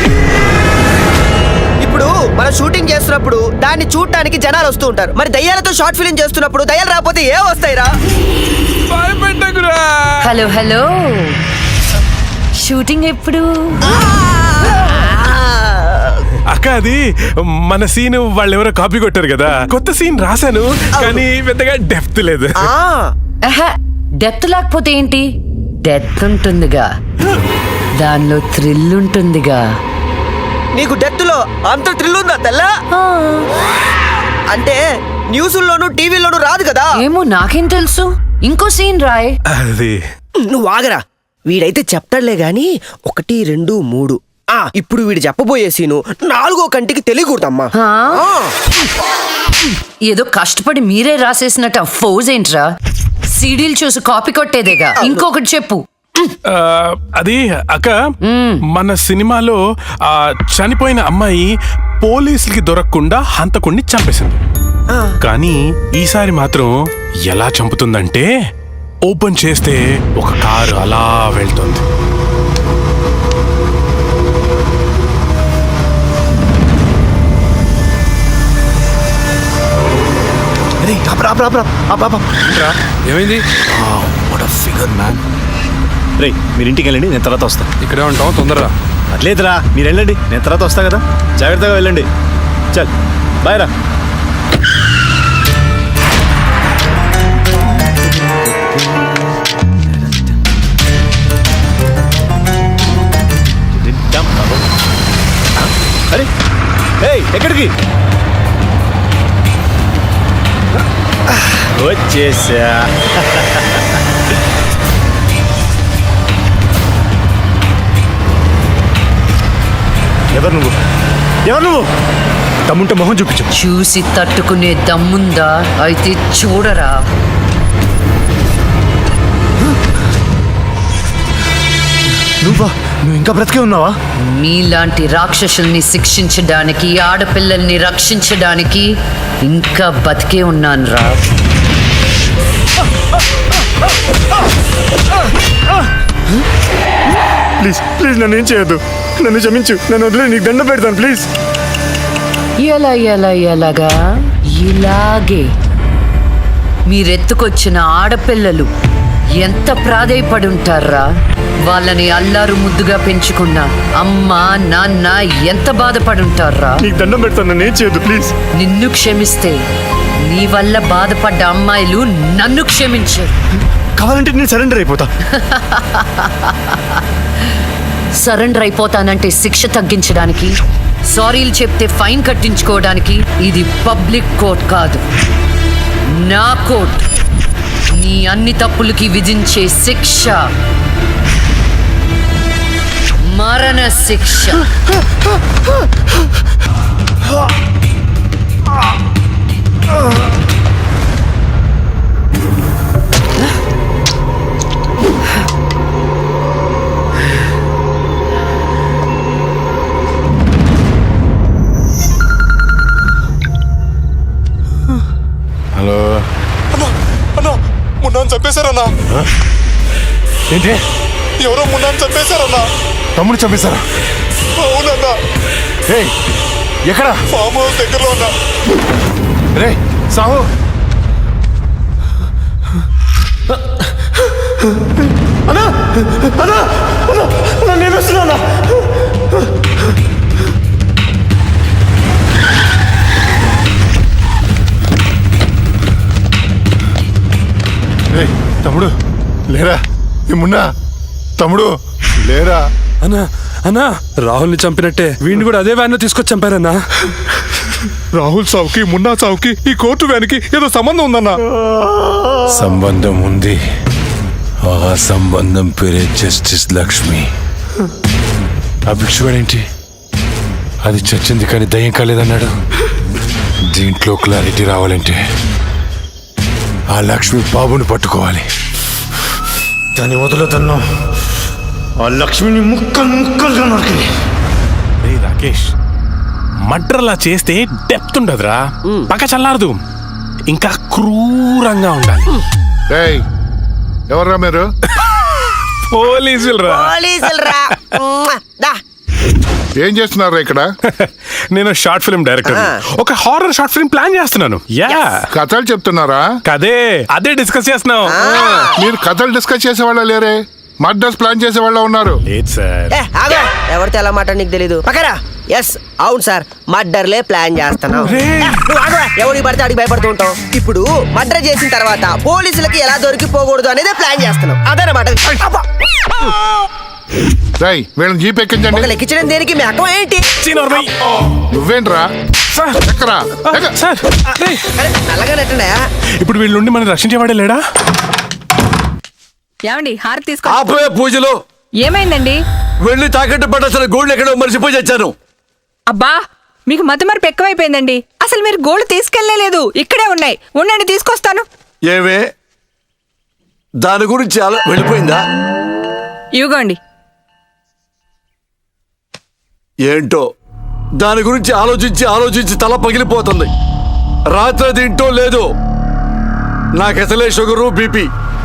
ఇప్పుడు మనం షూటింగ్ చేస్తున్నప్పుడు దాన్ని చూడటానికి జనాలు వస్తూ ఉంటారు. మరి దయ్యాలతో షార్ట్ ఫిల్మ్ చేస్తున్నప్పుడు దయ్యాలు రాకపోతే ఏ వస్తాయిరా? హలో హలో, షూటింగ్ ఎప్పుడు? అక్క, అది మన సీన్ వాళ్ళు ఎవరో కాపీ కొట్టారు కదా, కొత్త సీన్ రాశాను కానీ పెద్దగా డెప్త్ లేదు. డెప్త్ లేకపోతే ఏంటి, డెత్ ఉంటుందిగా, దానిలో థ్రిల్ ఉంటుందిగా. నీకు డెత్ లో అంత థ్రిల్ ఉందా తెల్లా? అంటే న్యూస్లోను టీవీలోను రాదు కదా. ఏమో నాకేం తెలుసు, ఇంకో సీన్ రాయ్. అది నువ్వు ఆగరా, వీడైతే చెప్తాడులే గాని 1, 2, 3. ఇప్పుడు వీడు చెప్పబోయే సీను 4వ కంటికి తెలియకూడదమ్మా. ఏదో కష్టపడి మీరే రాసేసినట్టు ఫోజ్ ఏంట్రా? సీడీలు చూసి కాపీ కొట్టేదేగా. ఇంకొకటి చెప్పు. అది అక్క, మన సినిమాలో చనిపోయిన అమ్మాయి పోలీసులకి దొరకకుండా హంతకుణ్ణి చంపేసింది. కానీ ఈసారి మాత్రం ఎలా చంపుతుందంటే, ఓపెన్ చేస్తే ఒక కారు అలా వెళ్తుంది. ఏమైంది? రే, మీరు ఇంటికి వెళ్ళండి, నేను తర్వాత వస్తా. ఇక్కడే ఉంటాం, తొందరగా. అట్లేదురా, మీరు వెళ్ళండి, నేను తర్వాత వస్తా కదా. జాగ్రత్తగా వెళ్ళండి. చల్ బాయ్ రా. అరే ఎక్కడికి వచ్చేసా? ఎవరు నువ్వు? దమ్ముంటే మొహం చూపించు. చూసి తట్టుకునే దమ్ముందా? అయితే చూడరా. నువ్వు ఇంకా బ్రతికే ఉన్నావా? మీలాంటి రాక్షసుల్ని శిక్షించడానికి, ఆడపిల్లల్ని రక్షించడానికి ఇంకా బతికే ఉన్నాను రా. ప్లీజ్ నన్ను ఏం చేయొద్దు, నన్ను క్షమించు, నన్ను వదిలే, నీకు దండం పెడతాను ప్లీజ్. ఎలాగా? ఇలాగే మీరెత్తుకొచ్చిన ఆడపిల్లలు ఎంత ప్రాధేయపడి ఉంటారా? వాళ్ళని అల్లారు ముద్దుగా పెంచుకున్న అమ్మ నాన్న ఎంత బాధపడి ఉంటారా? నీకు దండం పెడతాను, నన్ను ఏం చేయొద్దు ప్లీజ్. నిన్ను క్షమిస్తే నీ వల్ల బాధపడ్డ అమ్మాయిలు నన్ను క్షమించారు. కావాలంటే నేను సరెండర్ అయిపోతా. సరెండర్ అయిపోతానంటే శిక్ష తగ్గించడానికి, సారీలు చెప్తే ఫైన్ కట్టించుకోవడానికి. ఇది పబ్లిక్ కోర్ట్ కాదు, నా కోర్ట్. నీ అన్ని తప్పులకి విధించే శిక్ష. మా మరణ శిక్ష. హలో అన్నా మున్నాను చంపేశారన్నా. ఏంటి? ఎవరో మున్నాను చంపేశారన్నా. తమ్ముడు చంపేశారా? అవునన్నా. ఏయ్ ఎక్కడ? ఫామ్ హౌస్ దగ్గరలో ఉన్నా. రే సాహు, అన్నా అన్నా అన్నా నేను వస్తున్నా. రే తమ్ముడు లేరా? ఏమున్నా తమ్ముడు లేరా? అన్నా అన్నా, రాహుల్ని చంపినట్టే వీడిని కూడా అదే వ్యాన్ లో తీసుకొచ్చి చంపారన్నా. రాహుల్ సావుకి మున్నా సావుకి ఈ కోర్టు వ్యానికి ఏదో సంబంధం ఉందన్నా. సంబంధం ఉంది. ఆ సంబంధం పేరే జస్టిస్ లక్ష్మి. ఆ భిక్షువేంటి? అది చచ్చింది కానీ దయ్యం కాలేదన్నాడు. దీంట్లో క్లారిటీ రావాలంటే ఆ లక్ష్మి బాబుని పట్టుకోవాలి. దాన్ని వదులుతున్నా. ఆ లక్ష్మిని ముక్కలు ముక్కలుగా నరికి. రే రాకేష్, మర్డర్లా చేస్తే డెప్త్ ఉండదురా, పక్క చల్లారదు, ఇంకా క్రూరంగా ఉండాలి. ఎవర్రా మీరు? పోలీసులరా. ఏం చేస్తున్నారు ఇక్కడ? నేను షార్ట్ ఫిల్మ్ డైరెక్టర్. ఒక హారర్ షార్ట్ ఫిల్మ్ ప్లాన్ చేస్తున్నాను. కథలు చెప్తున్నారా? అదే డిస్కస్ చేస్తున్నాం. మీరు కథలు డిస్కస్ చేసే వాళ్ళ లేరే, మర్డర్స్ ప్లాన్ చేసే వాళ్ళ ఉన్నారు. లేదు సార్. ఎవరితో ఎలా మాట నీకు తెలీదు. పక్కరా. ఎస్ అవును సార్, మర్డర్లే ప్లాన్ చేస్తున్నాం. ఎవరికి పడితే అడిగి భయపడుతూ ఉంటాం. ఇప్పుడు మర్డర్ చేసిన తర్వాత పోలీసులకి ఎలా దొరికిపోకూడదు అనేది ప్లాన్ చేస్తున్నాం. అదనమాట. వీళ్ళని జీప్ ఎక్కించండి. ఎక్కించడం దేనికి? మీ అక్కం ఏంటి? నువ్వేంట్రా? అలాగే నెట్టండి. ఇప్పుడు వీళ్ళ నుండి మనం రక్షించేవాడే లేడా? ఏమండి హారతి తీసుకో. ఆపోయే పూజలు ఏమైందండి? వెళ్ళి తాకట్టు పట్టాల్సిన గోల్డ్ ఎక్కడో మర్చిపోయి వచ్చాను. అబ్బా మీకు మతిమరుపు ఎక్కువైపోయిందండి. అసలు మీరు గోల్డ్ తీసుకెళ్లలేదు, ఇక్కడే ఉన్నాయి. ఉండండి తీసుకొస్తాను. ఏవే దాని గురించి వెళ్ళిపోయిందా? ఇవ్వండి. ఏంటో దాని గురించి ఆలోచించి తల పగిలిపోతుంది. రాత్రి తింటో లేదు. నాకు అసలే షుగరు బీపీ.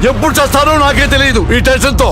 ఎప్పుడు చేస్తానో నాకే తెలియదు ఈ టెన్షన్తో.